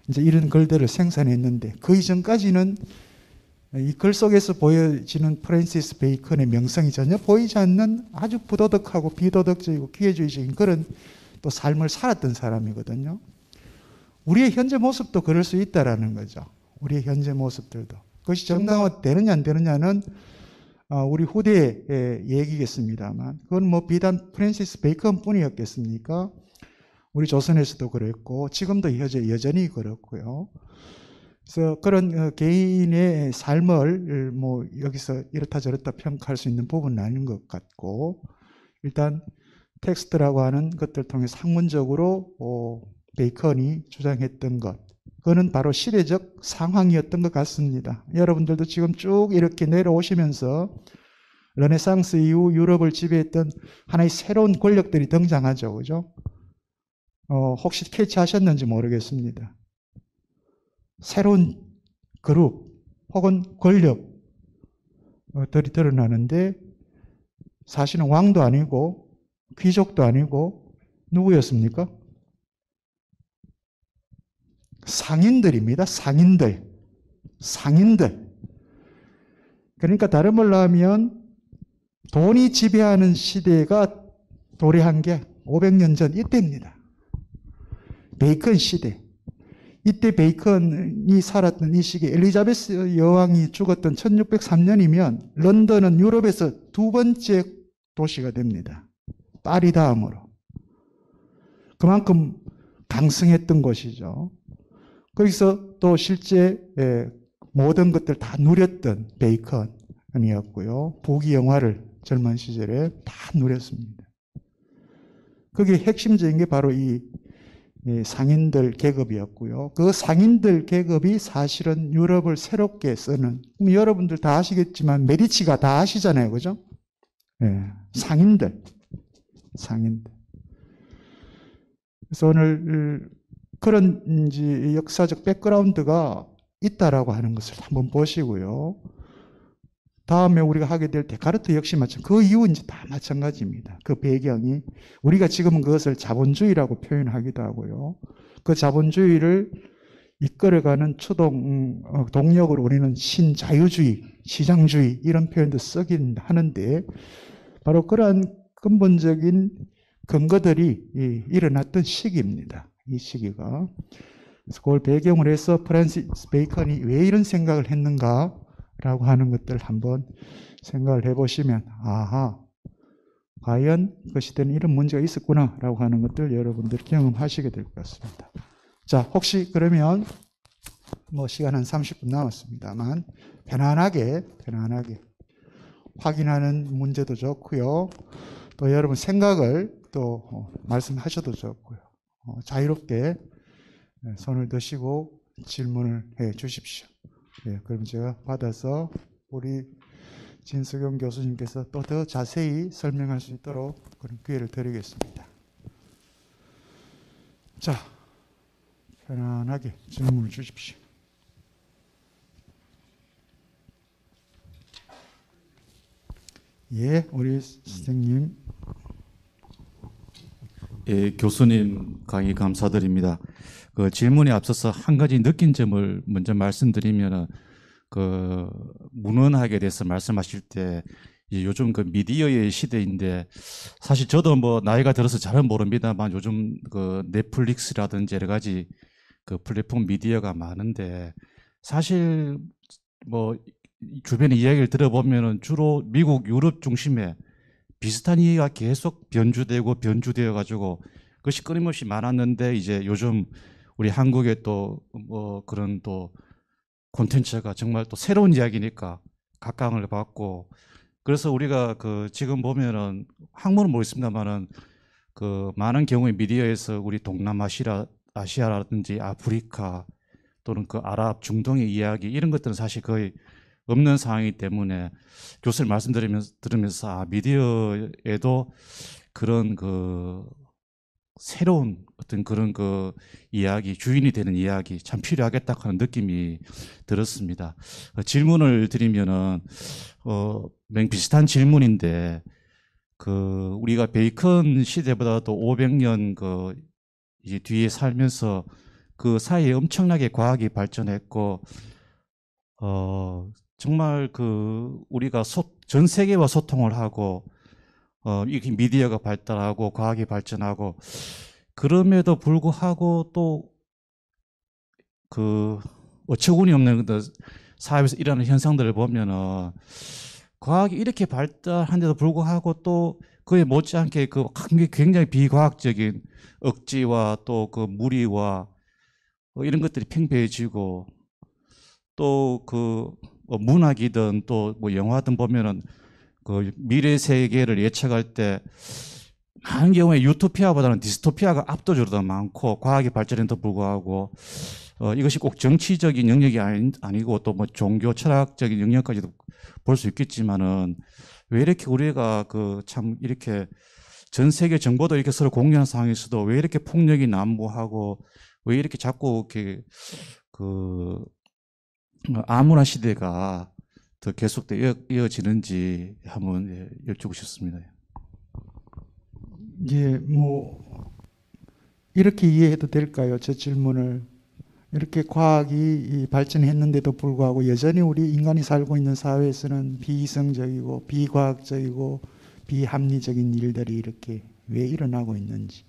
이제 이런 글들을 생산했는데, 그 이전까지는 이 글 속에서 보여지는 프랜시스 베이컨의 명성이 전혀 보이지 않는 아주 부도덕하고 비도덕적이고 기회주의적인 그런 또 삶을 살았던 사람이거든요. 우리의 현재 모습도 그럴 수 있다라는 거죠. 우리의 현재 모습들도. 그것이 정당화되느냐 안 되느냐는 우리 후대의 얘기겠습니다만, 그건 뭐 비단 프랜시스 베이컨 뿐이었겠습니까? 우리 조선에서도 그랬고 지금도 여전히 그렇고요. 그래서 그런 개인의 삶을 뭐 여기서 이렇다 저렇다 평가할 수 있는 부분은 아닌 것 같고, 일단 텍스트라고 하는 것들 통해서 학문적으로 베이컨이 주장했던 것, 그거는 바로 시대적 상황이었던 것 같습니다. 여러분들도 지금 쭉 이렇게 내려오시면서 르네상스 이후 유럽을 지배했던 하나의 새로운 권력들이 등장하죠. 그죠? 혹시 캐치하셨는지 모르겠습니다. 새로운 그룹 혹은 권력들이 드러나는데, 사실은 왕도 아니고 귀족도 아니고 누구였습니까? 상인들입니다. 상인들. 그러니까 다른 말로 하면 돈이 지배하는 시대가 도래한 게 500년 전 이때입니다. 베이컨 시대. 이때 베이컨이 살았던 이 시기에 엘리자베스 여왕이 죽었던 1603년이면 런던은 유럽에서 두 번째 도시가 됩니다. 파리 다음으로. 그만큼 강성했던 곳이죠. 거기서 또 실제 모든 것들 다 누렸던 베이컨이었고요. 부귀 영화를 젊은 시절에 다 누렸습니다. 그게 핵심적인 게 바로 이 상인들 계급이었고요. 그 상인들 계급이 사실은 유럽을 새롭게 쓰는, 여러분들 다 아시겠지만 메디치가 다 아시잖아요. 그죠? 상인들. 그래서 오늘 그런 이제 역사적 백그라운드가 있다라고 하는 것을 한번 보시고요. 다음에 우리가 하게 될 데카르트 역시 그 이유는 이제 다 마찬가지입니다. 그 배경이, 우리가 지금은 그것을 자본주의라고 표현하기도 하고요. 그 자본주의를 이끌어가는 추동 동력으로 우리는 신자유주의, 시장주의 이런 표현도 쓰긴 하는데, 바로 그러한 근본적인 근거들이 일어났던 시기입니다. 이 시기가. 그래서 그걸 배경으로 해서 프랜시스 베이컨이 왜 이런 생각을 했는가라고 하는 것들 한번 생각을 해보시면, 아하, 과연 그 시대는 이런 문제가 있었구나라고 하는 것들 여러분들이 경험하시게 될 것 같습니다. 자, 혹시 그러면 뭐 시간 한 30분 남았습니다만 편안하게 확인하는 문제도 좋고요. 또 여러분 생각을 또 말씀하셔도 좋고요. 자유롭게 손을 드시고 질문을 해 주십시오. 그럼 제가 받아서 우리 진석영 교수님께서 또 더 자세히 설명할 수 있도록 그런 기회를 드리겠습니다. 자, 편안하게 질문을 주십시오. 예, 우리 선생님. 예, 교수님 강의 감사드립니다. 그 질문에 앞서서 한 가지 느낀 점을 먼저 말씀드리면은, 그 문헌학에 대해서 말씀하실 때 요즘 그 미디어의 시대인데, 사실 저도 뭐 나이가 들어서 잘은 모릅니다만 요즘 그 넷플릭스라든지 여러 가지 그 플랫폼 미디어가 많은데, 사실 뭐 주변의 이야기를 들어보면은 주로 미국, 유럽 중심에 비슷한 이야기가 계속 변주되어 가지고 그것이 끊임없이 많았는데, 이제 요즘 우리 한국에 또 뭐 그런 또 콘텐츠가 정말 또 새로운 이야기니까 각광을 받고, 그래서 우리가 그 지금 보면은 학문은 모르겠습니다만은 그 많은 경우에 미디어에서 우리 동남아시아라든지 아프리카 또는 그 아랍 중동의 이야기 이런 것들은 사실 거의 없는 상황이기 때문에, 교수님 말씀 들으면서 미디어에도 그런 그 새로운 어떤 그런 그 이야기, 주인이 되는 이야기 참 필요하겠다 하는 느낌이 들었습니다. 질문을 드리면은 맹 비슷한 질문인데 그 우리가 베이컨 시대보다도 500년 그 이제 뒤에 살면서 그 사이에 엄청나게 과학이 발전했고 정말 그 우리가 전 세계와 소통을 하고 이렇게 미디어가 발달하고 과학이 발전하고 그럼에도 불구하고 또 그 어처구니 없는 사회에서 일어나는 현상들을 보면은 과학이 이렇게 발달한데도 불구하고 또 그에 못지않게 그 굉장히 비과학적인 억지와 또 그 무리와 이런 것들이 팽배해지고 또 그 문학이든 또 뭐 영화든 보면은 그 미래 세계를 예측할 때 많은 경우에 유토피아보다는 디스토피아가 압도적으로 더 많고 과학이 발전에도 불구하고 이것이 꼭 정치적인 영역이 아니고 또 뭐 종교 철학적인 영역까지도 볼 수 있겠지만은 왜 이렇게 우리가 그 참 이렇게 전 세계 정보도 이렇게 서로 공유하는 상황에서도 왜 이렇게 폭력이 난무하고 왜 이렇게 자꾸 이렇게 그 암울한 시대가 더 계속돼 이어지는지 한번 여쭙고 싶습니다. 예, 뭐 이렇게 이해해도 될까요? 저 질문을. 이렇게 과학이 발전했는데도 불구하고 여전히 우리 인간이 살고 있는 사회에서는 비이성적이고 비과학적이고 비합리적인 일들이 이렇게 왜 일어나고 있는지.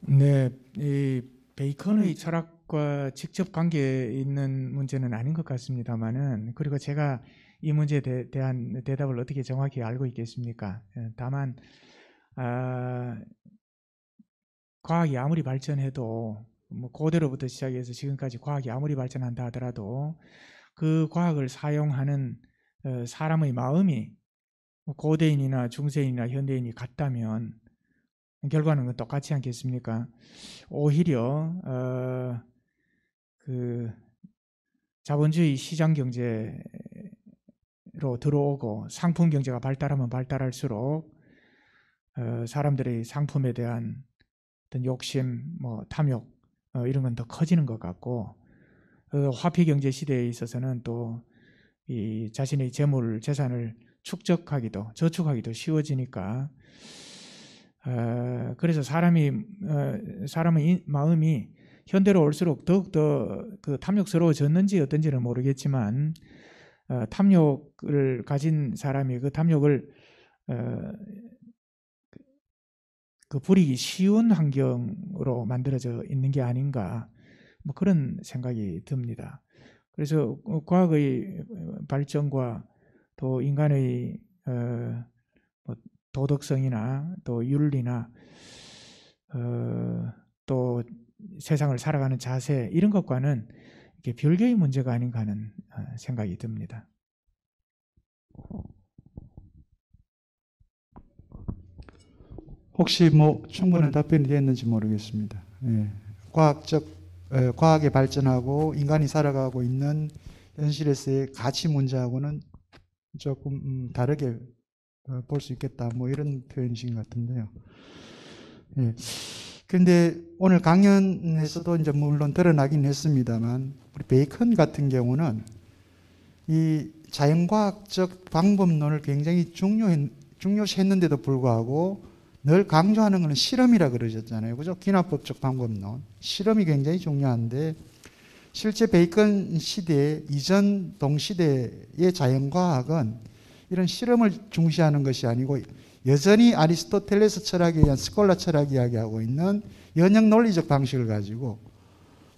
네, 이 베이컨의 철학과 직접 관계 있는 문제는 아닌 것 같습니다만은, 그리고 제가 이 문제에 대한 대답을 어떻게 정확히 알고 있겠습니까? 다만 과학이 아무리 발전해도 뭐 고대로부터 시작해서 지금까지 과학이 아무리 발전한다 하더라도 그 과학을 사용하는 사람의 마음이 고대인이나 중세인이나 현대인이 같다면 결과는 똑같지 않겠습니까? 오히려 그 자본주의 시장 경제로 들어오고 상품 경제가 발달하면 발달할수록 사람들의 상품에 대한 어떤 욕심, 뭐 탐욕 이런 건 더 커지는 것 같고, 화폐 경제 시대에 있어서는 또 이 자신의 재물, 재산을 축적하기도, 저축하기도 쉬워지니까. 그래서 사람의 마음이 현대로 올수록 더욱더 그 탐욕스러워졌는지 어떤지는 모르겠지만, 탐욕을 가진 사람이 그 탐욕을 그 부리기 쉬운 환경으로 만들어져 있는 게 아닌가, 뭐 그런 생각이 듭니다. 그래서 과학의 발전과 또 인간의 뭐 도덕성이나 또 윤리나 또 세상을 살아가는 자세, 이런 것과는 이게 별개의 문제가 아닌가 하는 생각이 듭니다. 혹시 뭐 충분한 답변이 됐는지 모르겠습니다. 예. 과학이 발전하고 인간이 살아가고 있는 현실에서의 가치 문제하고는 조금 다르게 볼 수 있겠다, 뭐 이런 표현이신 것 같은데요. 예. 그런데 오늘 강연에서도 이제 물론 드러나긴 했습니다만, 우리 베이컨 같은 경우는 이 자연과학적 방법론을 굉장히 중요시했는데도 불구하고 늘 강조하는 것은 실험이라 그러셨잖아요. 그죠? 기납법적 방법론. 실험이 굉장히 중요한데, 실제 베이컨 시대 이전 동시대의 자연과학은 이런 실험을 중시하는 것이 아니고 여전히 아리스토텔레스 철학에 의한 스콜라 철학 이야기하고 있는 연역 논리적 방식을 가지고,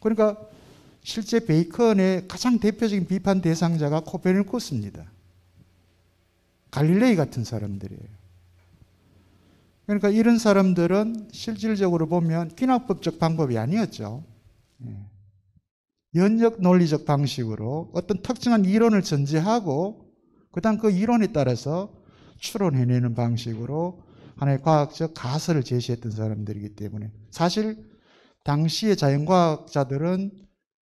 그러니까 실제 베이컨의 가장 대표적인 비판 대상자가 코페르니쿠스입니다. 갈릴레이 같은 사람들이에요. 그러니까 이런 사람들은 실질적으로 보면 기납법적 방법이 아니었죠. 연역 논리적 방식으로 어떤 특정한 이론을 전제하고 그다음 그 이론에 따라서 추론해내는 방식으로 하나의 과학적 가설을 제시했던 사람들이기 때문에, 사실 당시의 자연과학자들은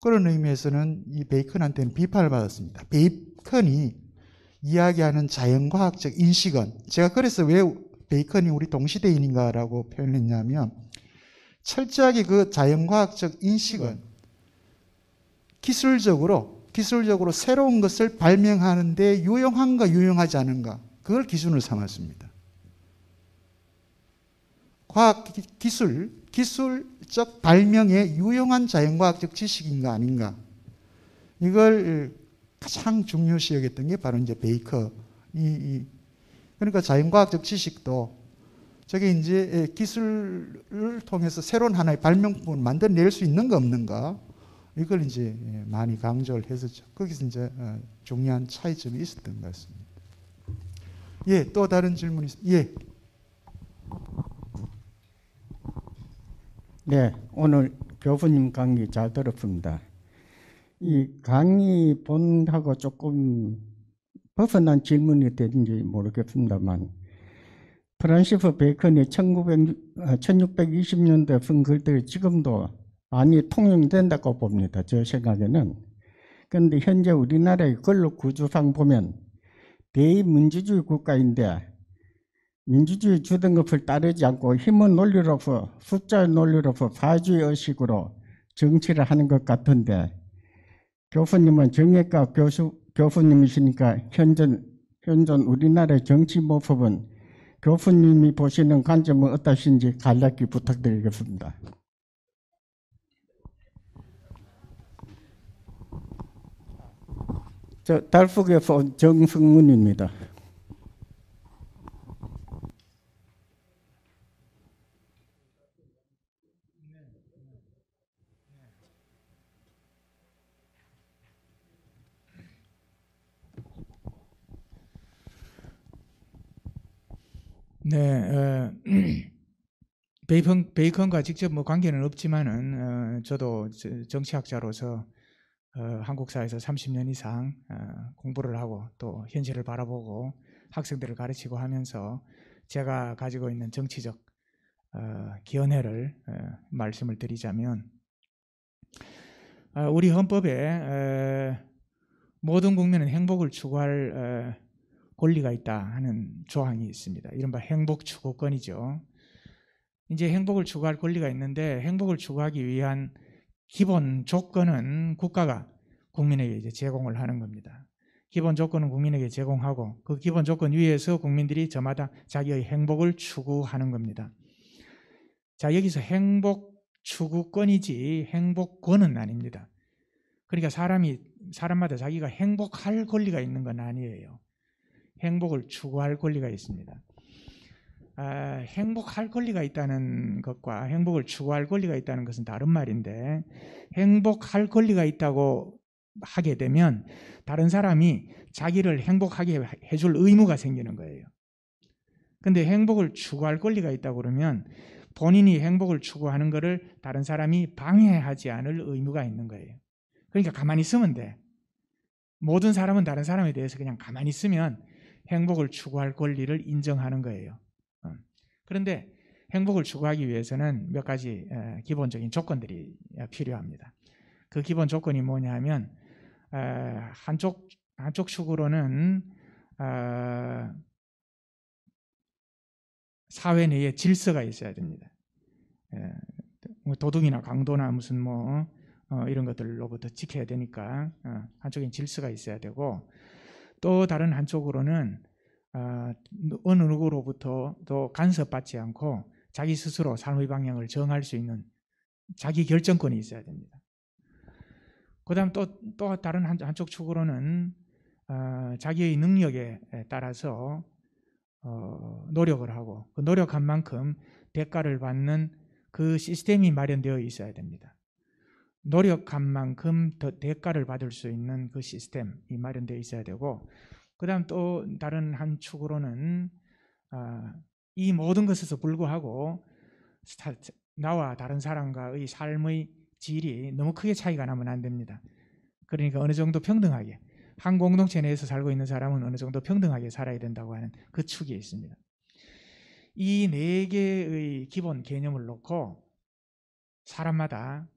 그런 의미에서는 이 베이컨한테는 비판을 받았습니다. 베이컨이 이야기하는 자연과학적 인식은, 제가 그래서 왜 베이컨이 우리 동시대인인가라고 표현했냐면, 철저하게 그 자연과학적 인식은 기술적으로 새로운 것을 발명하는데 유용한가 유용하지 않은가, 그걸 기준으로 삼았습니다. 기술적 발명에 유용한 자연과학적 지식인가 아닌가, 이걸 가장 중요시 여겼던 게 바로 이제 베이컨이, 그러니까 자연과학적 지식도 저게 이제 기술을 통해서 새로운 하나의 발명품을 만들어낼 수 있는가 없는가, 이걸 이제 많이 강조를 했었죠. 거기서 이제 중요한 차이점이 있었던 것 같습니다. 예, 또 다른 질문이 있습니다. 예. 네, 오늘 교수님 강의 잘 들었습니다. 이 강의 본하고 조금 벗어난 질문이 되는지 모르겠습니다만, 프란시스 베이컨이 1620년대 쓴 글들이 지금도 많이 통용된다고 봅니다. 제 생각에는. 그런데 현재 우리나라의 권력 구조상 보면 대의민주주의 국가인데, 민주주의 주된 것을 따르지 않고 힘의 논리로서, 숫자의 논리로서 사회주의 의식으로 정치를 하는 것 같은데, 교수님은 정외과 교수님이시니까 현존 우리나라의 정치 모습은 교수님이 보시는 관점은 어떠신지 간략히 부탁드리겠습니다. 저 달북에서 온 정승문입니다. 네, 베이컨과 직접 뭐 관계는 없지만은 저도 정치학자로서 한국사에서 30년 이상 공부를 하고 또 현실을 바라보고 학생들을 가르치고 하면서 제가 가지고 있는 정치적 견해를 말씀을 드리자면, 우리 헌법에 모든 국민은 행복을 추구할 권리가 있다 하는 조항이 있습니다. 이른바 행복 추구권이죠. 이제 행복을 추구할 권리가 있는데, 행복을 추구하기 위한 기본 조건은 국가가 국민에게 이제 제공을 하는 겁니다. 기본 조건은 국민에게 제공하고, 그 기본 조건 위에서 국민들이 저마다 자기의 행복을 추구하는 겁니다. 자, 여기서 행복 추구권이지 행복권은 아닙니다. 그러니까 사람마다 자기가 행복할 권리가 있는 건 아니에요. 행복을 추구할 권리가 있습니다. 행복할 권리가 있다는 것과 행복을 추구할 권리가 있다는 것은 다른 말인데, 행복할 권리가 있다고 하게 되면 다른 사람이 자기를 행복하게 해줄 의무가 생기는 거예요. 근데 행복을 추구할 권리가 있다고 그러면 본인이 행복을 추구하는 것을 다른 사람이 방해하지 않을 의무가 있는 거예요. 그러니까 가만히 있으면 돼. 모든 사람은 다른 사람에 대해서 그냥 가만히 있으면 행복을 추구할 권리를 인정하는 거예요. 그런데 행복을 추구하기 위해서는 몇 가지 기본적인 조건들이 필요합니다. 그 기본 조건이 뭐냐 하면, 한쪽 축으로는 사회 내에 질서가 있어야 됩니다. 도둑이나 강도나 무슨 이런 것들로부터 지켜야 되니까 한쪽엔 질서가 있어야 되고, 또 다른 한쪽으로는 어느 누구로부터도 간섭받지 않고 자기 스스로 삶의 방향을 정할 수 있는 자기 결정권이 있어야 됩니다. 그 다음 또 다른 한쪽 축으로는 자기의 능력에 따라서 노력을 하고, 그 노력한 만큼 대가를 받는 그 시스템이 마련되어 있어야 됩니다. 노력한 만큼 더 대가를 받을 수 있는 그 시스템이 마련되어 있어야 되고, 그 다음 또 다른 한 축으로는 이 모든 것에서 불구하고 나와 다른 사람과의 삶의 질이 너무 크게 차이가 나면 안 됩니다. 그러니까 어느 정도 평등하게, 한 공동체 내에서 살고 있는 사람은 어느 정도 평등하게 살아야 된다고 하는 그 축이 있습니다. 이 네 개의 기본 개념을 놓고 사람마다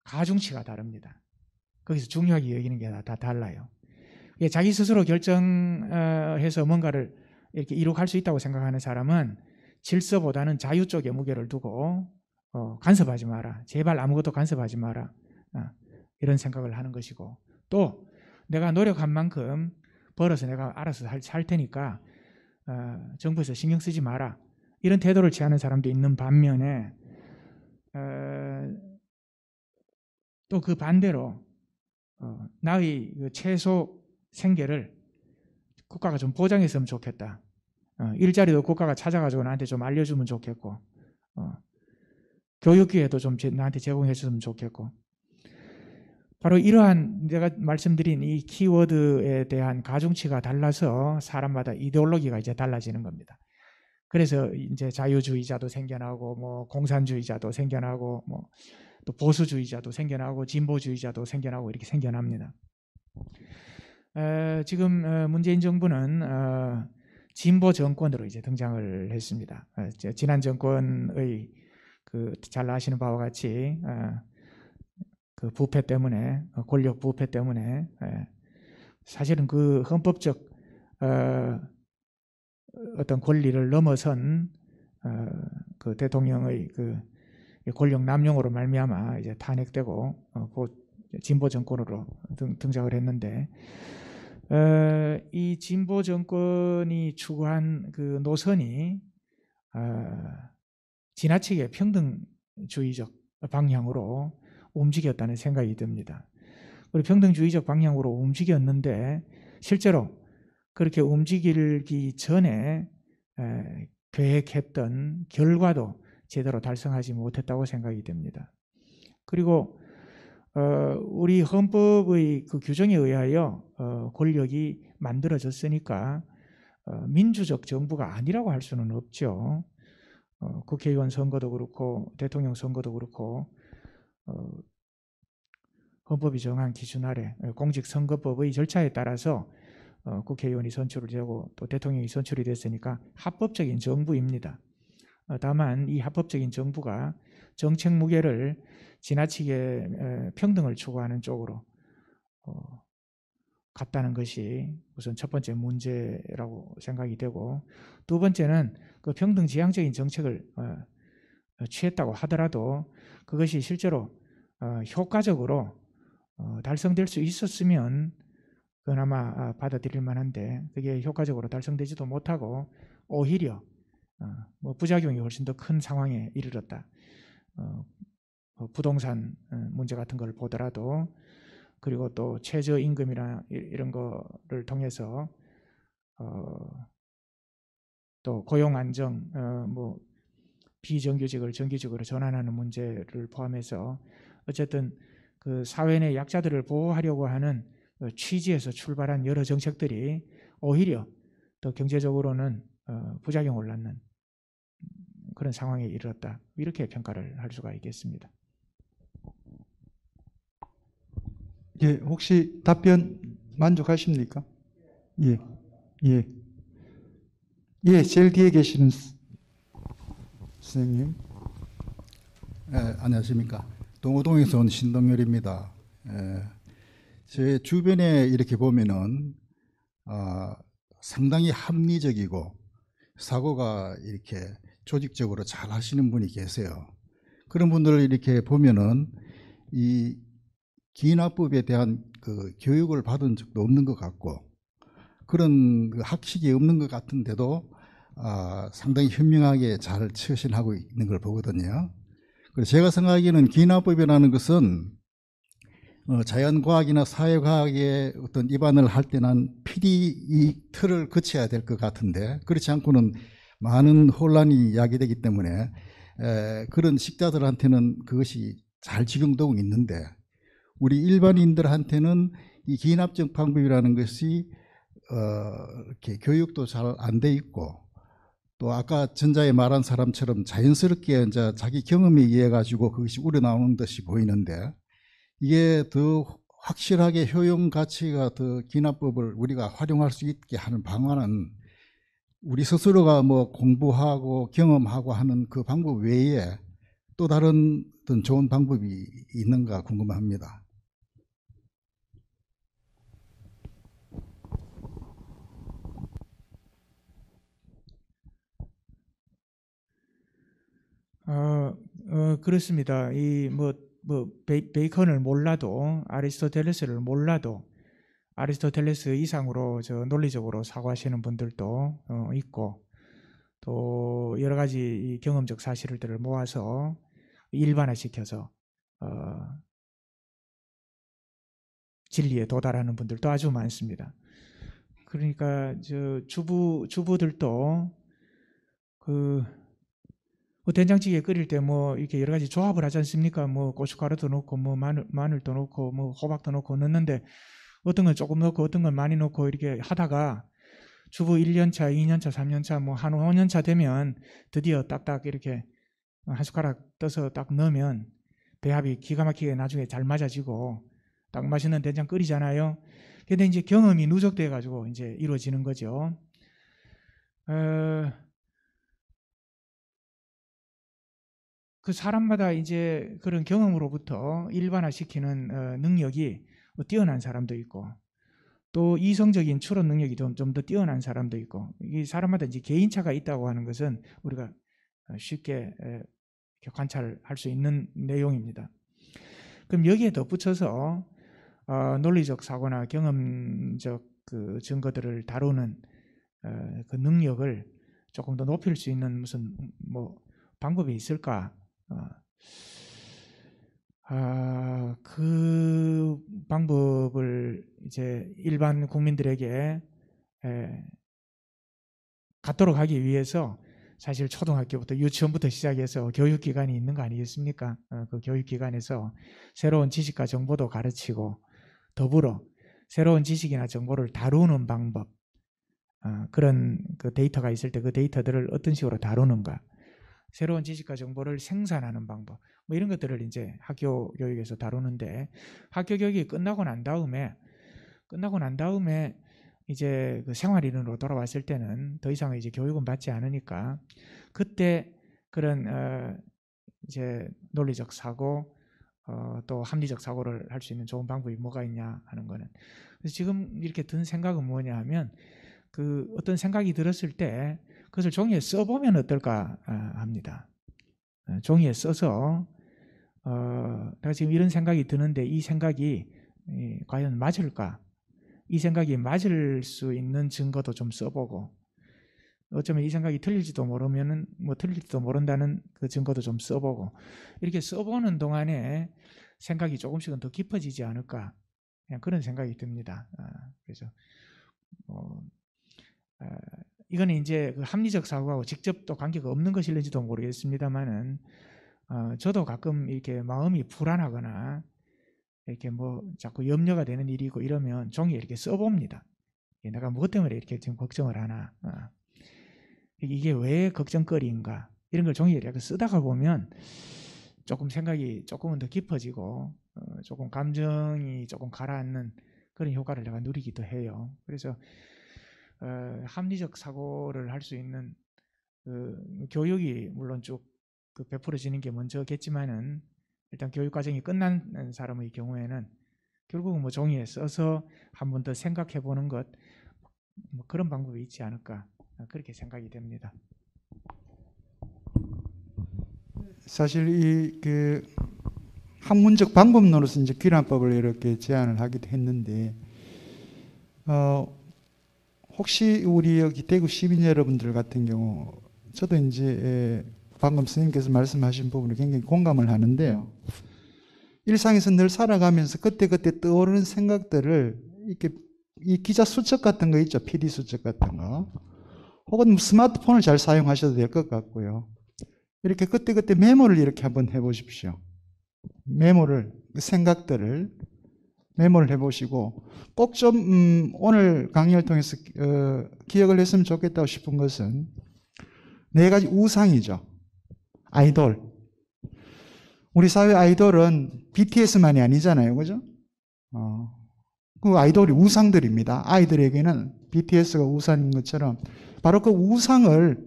가중치가 다릅니다. 거기서 중요하게 여기는 게 다 달라요. 자기 스스로 결정해서 뭔가를 이렇게 이룩할 수 있다고 생각하는 사람은 질서보다는 자유 쪽에 무게를 두고 간섭하지 마라. 제발 아무것도 간섭하지 마라. 이런 생각을 하는 것이고, 또 내가 노력한 만큼 벌어서 내가 알아서 살 테니까 정부에서 신경 쓰지 마라. 이런 태도를 취하는 사람도 있는 반면에 또 그 반대로 나의 그 최소 생계를 국가가 좀 보장했으면 좋겠다. 일자리도 국가가 찾아가지고 나한테 좀 알려주면 좋겠고, 교육기회도 좀 나한테 제공해 줬으면 좋겠고, 바로 이러한 내가 말씀드린 이 키워드에 대한 가중치가 달라서 사람마다 이데올로기가 이제 달라지는 겁니다. 그래서 이제 자유주의자도 생겨나고, 뭐 공산주의자도 생겨나고, 뭐 또 보수주의자도 생겨나고, 진보주의자도 생겨나고 이렇게 생겨납니다. 지금 문재인 정부는 진보 정권으로 이제 등장을 했습니다. 지난 정권의 그 잘 아시는 바와 같이 그 부패 때문에, 권력 부패 때문에 사실은 그 헌법적 어떤 권리를 넘어선 그 대통령의 그 권력 남용으로 말미암아 이제 탄핵되고 진보 정권으로 등장을 했는데, 이 진보 정권이 추구한 그 노선이 지나치게 평등주의적 방향으로 움직였다는 생각이 듭니다. 그리고 평등주의적 방향으로 움직였는데 실제로 그렇게 움직이기 전에 계획했던 결과도 제대로 달성하지 못했다고 생각이 됩니다. 그리고 우리 헌법의 그 규정에 의하여 권력이 만들어졌으니까 민주적 정부가 아니라고 할 수는 없죠. 국회의원 선거도 그렇고 대통령 선거도 그렇고 헌법이 정한 기준 아래 공직선거법의 절차에 따라서 국회의원이 선출이 되고 또 대통령이 선출이 됐으니까 합법적인 정부입니다. 다만 이 합법적인 정부가 정책 무게를 지나치게 평등을 추구하는 쪽으로 갔다는 것이 우선 첫 번째 문제라고 생각이 되고, 두 번째는 그 평등지향적인 정책을 취했다고 하더라도 그것이 실제로 효과적으로 달성될 수 있었으면 그나마 받아들일 만한데, 그게 효과적으로 달성되지도 못하고 오히려 뭐 부작용이 훨씬 더 큰 상황에 이르렀다. 부동산 문제 같은 걸 보더라도, 그리고 또 최저임금이나 이런 거를 통해서 또 고용 안정, 뭐 비정규직을 정규직으로 전환하는 문제를 포함해서 어쨌든 그 사회 내 약자들을 보호하려고 하는 취지에서 출발한 여러 정책들이 오히려 더 경제적으로는 부작용을 낳는 그런 상황에 이르렀다. 이렇게 평가를 할 수가 있겠습니다. 예, 혹시 답변 만족하십니까? 예, 예, 예, 제일 뒤에 계시는 선생님. 안녕하십니까. 동호동에서 온 신동열입니다. 제 주변에 이렇게 보면은 상당히 합리적이고 사고가 이렇게 조직적으로 잘 하시는 분이 계세요. 그런 분들을 이렇게 보면은 이 기인화법에 대한 그 교육을 받은 적도 없는 것 같고 그런 그 학식이 없는 것 같은데도 상당히 현명하게 잘 처신하고 있는 걸 보거든요. 그래서 제가 생각하기에는 기인화법이라는 것은 자연과학이나 사회과학의 어떤 입안을 할 때는 필히 이 틀을 거쳐야 될 것 같은데 그렇지 않고는 많은 혼란이 야기되기 때문에 그런 식자들한테는 그것이 잘 적용되고 있는데 우리 일반인들한테는 이 기인합적 방법이라는 것이 이렇게 교육도 잘 안 돼 있고 또 아까 전자에 말한 사람처럼 자연스럽게 이제 자기 경험에 의해 가지고 그것이 우러나오는 듯이 보이는데 이게 더 확실하게 효용 가치가 더 기인합법을 우리가 활용할 수 있게 하는 방안은 우리 스스로가 뭐 공부하고 경험하고 하는 그 방법 외에 또 다른 어떤 좋은 방법이 있는가 궁금합니다. 그렇습니다. 베이컨을 몰라도, 아리스토텔레스를 몰라도, 아리스토텔레스 이상으로 논리적으로 사고하시는 분들도 있고, 또 여러 가지 이 경험적 사실들을 모아서 일반화시켜서 진리에 도달하는 분들도 아주 많습니다. 그러니까 주부들도 된장찌개 끓일 때 이렇게 여러 가지 조합을 하지 않습니까? 고춧가루도 넣고 마늘도 넣고 호박도 넣고 넣는데, 어떤 건 조금 넣고 어떤 건 많이 넣고 이렇게 하다가 주부 1년차, 2년차, 3년차, 한 5년차 되면 드디어 딱딱 이렇게 한 숟가락 떠서 딱 넣으면 배합이 기가 막히게 나중에 잘 맞아지고 딱 맛있는 된장 끓이잖아요. 근데 이제 경험이 누적돼 가지고 이제 이루어지는 거죠. 그 사람마다 이제 그런 경험으로부터 일반화시키는 능력이 뛰어난 사람도 있고, 또 이성적인 추론 능력이 좀 더 뛰어난 사람도 있고, 이 사람마다 이제 개인차가 있다고 하는 것은 우리가 쉽게 관찰할 수 있는 내용입니다. 그럼 여기에 덧붙여서 논리적 사고나 경험적 그 증거들을 다루는 그 능력을 조금 더 높일 수 있는 무슨 방법이 있을까? 그 방법을 이제 일반 국민들에게 갖도록 하기 위해서 사실 초등학교부터 유치원부터 시작해서 교육기관이 있는 거 아니겠습니까? 그 교육기관에서 새로운 지식과 정보도 가르치고 더불어 새로운 지식이나 정보를 다루는 방법, 그런 그 데이터가 있을 때 그 데이터들을 어떤 식으로 다루는가, 새로운 지식과 정보를 생산하는 방법, 이런 것들을 이제 학교 교육에서 다루는데, 학교 교육이 끝나고 난 다음에 이제 그 생활인으로 돌아왔을 때는 더 이상 이제 교육은 받지 않으니까, 그때 그런 이제 논리적 사고, 또 합리적 사고를 할 수 있는 좋은 방법이 뭐가 있냐 하는 거는, 그래서 지금 이렇게 든 생각은 뭐냐 하면, 그 어떤 생각이 들었을 때 그것을 종이에 써보면 어떨까 합니다. 종이에 써서 내가 지금 이런 생각이 드는데 이 생각이 과연 맞을까? 이 생각이 맞을 수 있는 증거도 좀 써보고, 어쩌면 이 생각이 틀릴지도 모르면은 틀릴지도 모른다는 그 증거도 좀 써보고, 이렇게 써보는 동안에 생각이 조금씩은 더 깊어지지 않을까, 그냥 그런 생각이 듭니다. 그래서 이거는 이제 그 합리적 사고하고 직접 또 관계가 없는 것일는지도 모르겠습니다만은, 저도 가끔 이렇게 마음이 불안하거나 이렇게 자꾸 염려가 되는 일이 있고 이러면 종이에 이렇게 써봅니다. 내가 무엇 때문에 이렇게 지금 걱정을 하나, 이게 왜 걱정거리인가, 이런 걸 종이에 이렇게 쓰다가 보면 조금 생각이 조금은 더 깊어지고 조금 감정이 조금 가라앉는 그런 효과를 내가 누리기도 해요. 그래서 합리적 사고를 할 수 있는 그 교육이 물론 쭉 그 베풀어지는 게 먼저겠지만은, 일단 교육 과정이 끝난 사람의 경우에는 결국은 종이에 써서 한 번 더 생각해 보는 것, 그런 방법이 있지 않을까, 그렇게 생각이 됩니다. 사실 이 그 학문적 방법론으로서 이제 귀란법을 이렇게 제안을 하기도 했는데, 혹시 우리 여기 대구 시민 여러분들 같은 경우, 저도 이제 방금 선생님께서 말씀하신 부분에 굉장히 공감을 하는데요. 일상에서 늘 살아가면서 그때그때 떠오르는 생각들을 이렇게 이 기자 수첩 같은 거 있죠. PD 수첩 같은 거. 혹은 스마트폰을 잘 사용하셔도 될 것 같고요. 이렇게 그때그때 메모를 이렇게 한번 해보십시오. 메모를, 생각들을 메모를 해보시고, 꼭 좀 오늘 강의를 통해서 기억을 했으면 좋겠다고 싶은 것은 네 가지 우상이죠. 아이돌. 우리 사회 아이돌은 BTS만이 아니잖아요. 그죠? 그 아이돌이 우상들입니다. 아이들에게는 BTS가 우상인 것처럼 바로 그 우상을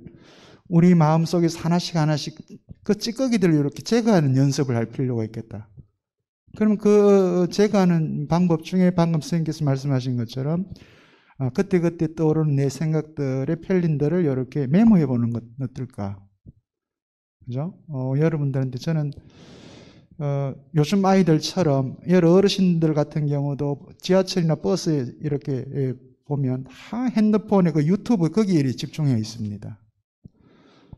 우리 마음속에서 하나씩 그 찌꺼기들을 이렇게 제거하는 연습을 할 필요가 있겠다. 그럼 그 제거하는 방법 중에 방금 선생님께서 말씀하신 것처럼 그때그때 떠오르는 내 생각들의 편린들을 이렇게 메모해 보는 것 어떨까? 그죠? 여러분들한테 저는 요즘 아이들처럼 여러 어르신들 같은 경우도 지하철이나 버스에 이렇게 보면 핸드폰에 그 유튜브 거기에 집중해 있습니다.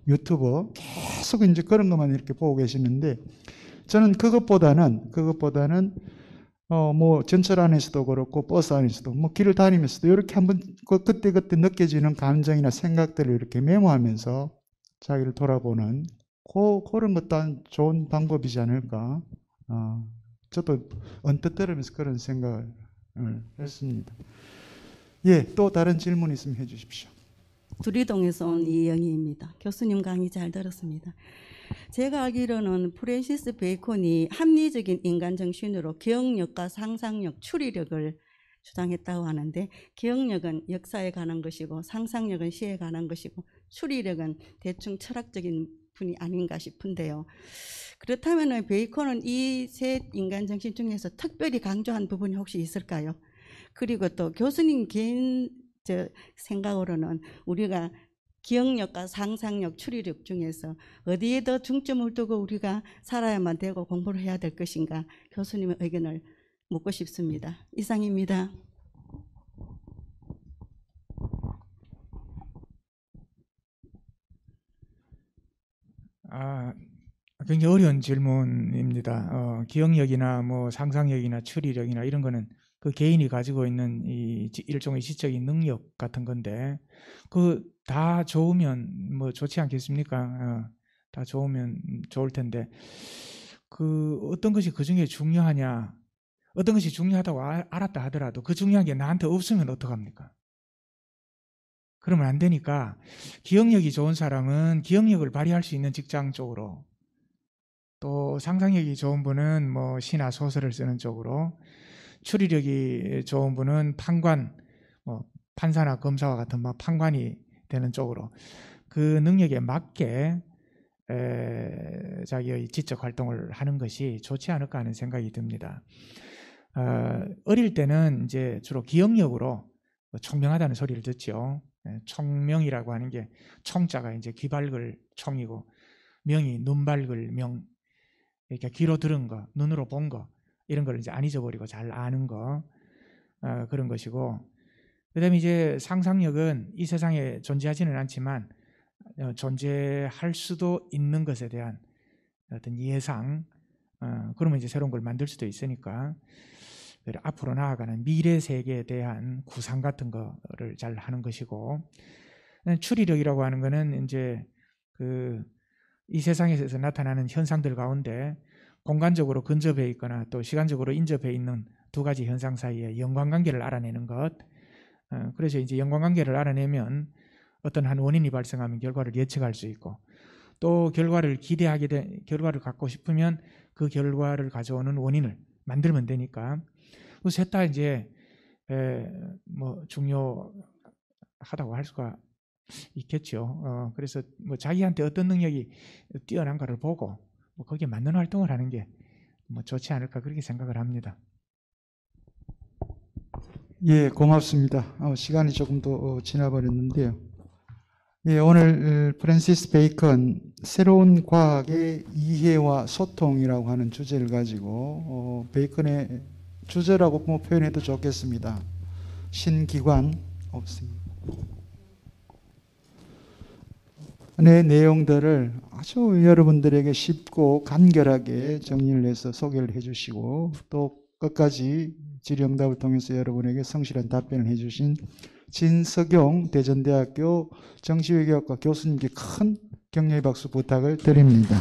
유튜브 계속 이제 그런 것만 이렇게 보고 계시는데 저는 그것보다는 뭐 전철 안에서도 그렇고 버스 안에서도 뭐 길을 다니면서도 이렇게 한번 그때그때 느껴지는 감정이나 생각들을 이렇게 메모하면서 자기를 돌아보는 그런 것도 좋은 방법이지 않을까. 저도 언뜻 들으면서 그런 생각을 했습니다. 예, 또 다른 질문 있으면 해주십시오. 두리동에서 온 이영희입니다. 교수님 강의 잘 들었습니다. 제가 알기로는 프랜시스 베이컨이 합리적인 인간 정신으로 기억력과 상상력, 추리력을 주장했다고 하는데 기억력은 역사에 관한 것이고 상상력은 시에 관한 것이고 추리력은 대충 철학적인 분이 아닌가 싶은데요. 그렇다면 베이컨은 이 세 인간 정신 중에서 특별히 강조한 부분이 혹시 있을까요? 그리고 또 교수님 개인 생각으로는 우리가 기억력과 상상력, 추리력 중에서 어디에 더 중점을 두고 우리가 살아야만 되고 공부를 해야 될 것인가 교수님의 의견을 묻고 싶습니다. 이상입니다. 굉장히 어려운 질문입니다. 기억력이나 뭐 상상력이나 추리력이나 이런 거는 그 개인이 가지고 있는 이 일종의 지적인 능력 같은 건데 그 다 좋으면 뭐 좋지 않겠습니까? 다 좋으면 좋을 텐데 그 어떤 것이 그 중에 중요하냐? 어떤 것이 중요하다고 알았다 하더라도 그 중요한 게 나한테 없으면 어떡합니까? 그러면 안 되니까 기억력이 좋은 사람은 기억력을 발휘할 수 있는 직장 쪽으로, 또 상상력이 좋은 분은 뭐 시나 소설을 쓰는 쪽으로, 추리력이 좋은 분은 판관, 뭐 판사나 검사와 같은 막 판관이 되는 쪽으로 그 능력에 맞게 자기의 지적 활동을 하는 것이 좋지 않을까 하는 생각이 듭니다. 어릴 때는 이제 주로 기억력으로 총명하다는 소리를 듣죠. 총명이라고 하는 게 총자가 이제 귀 밝을 총이고 명이 눈 밝을 명, 그러니까 귀로 들은 거, 눈으로 본 거 이런 걸 이제 안 잊어버리고 잘 아는 거 그런 것이고, 그다음에 이제 상상력은 이 세상에 존재하지는 않지만 존재할 수도 있는 것에 대한 어떤 예상, 그러면 이제 새로운 걸 만들 수도 있으니까 앞으로 나아가는 미래 세계에 대한 구상 같은 거를 잘 하는 것이고, 추리력이라고 하는 거는 이제 이 세상에서 나타나는 현상들 가운데 공간적으로 근접해 있거나 또 시간적으로 인접해 있는 두 가지 현상 사이에 연관관계를 알아내는 것. 그래서 이제 연관관계를 알아내면 어떤 한 원인이 발생하면 결과를 예측할 수 있고, 또 결과를 결과를 갖고 싶으면 그 결과를 가져오는 원인을 만들면 되니까, 셋 다 이제 뭐 중요하다고 할 수가 있겠죠. 그래서 뭐 자기한테 어떤 능력이 뛰어난가를 보고 뭐 거기에 맞는 활동을 하는 게 뭐 좋지 않을까 그렇게 생각을 합니다. 예, 고맙습니다. 시간이 조금 더 지나버렸는데요. 예, 오늘 프랜시스 베이컨 새로운 과학의 이해와 소통이라고 하는 주제를 가지고 베이컨의 주제라고 뭐 표현해도 좋겠습니다. 신기관 없습니다. 네, 내용들을 아주 여러분들에게 쉽고 간결하게 정리를 해서 소개를 해주시고 또 끝까지 질의응답을 통해서 여러분에게 성실한 답변을 해주신 진석용 대전대학교 정치외교학과 교수님께 큰 격려의 박수 부탁을 드립니다.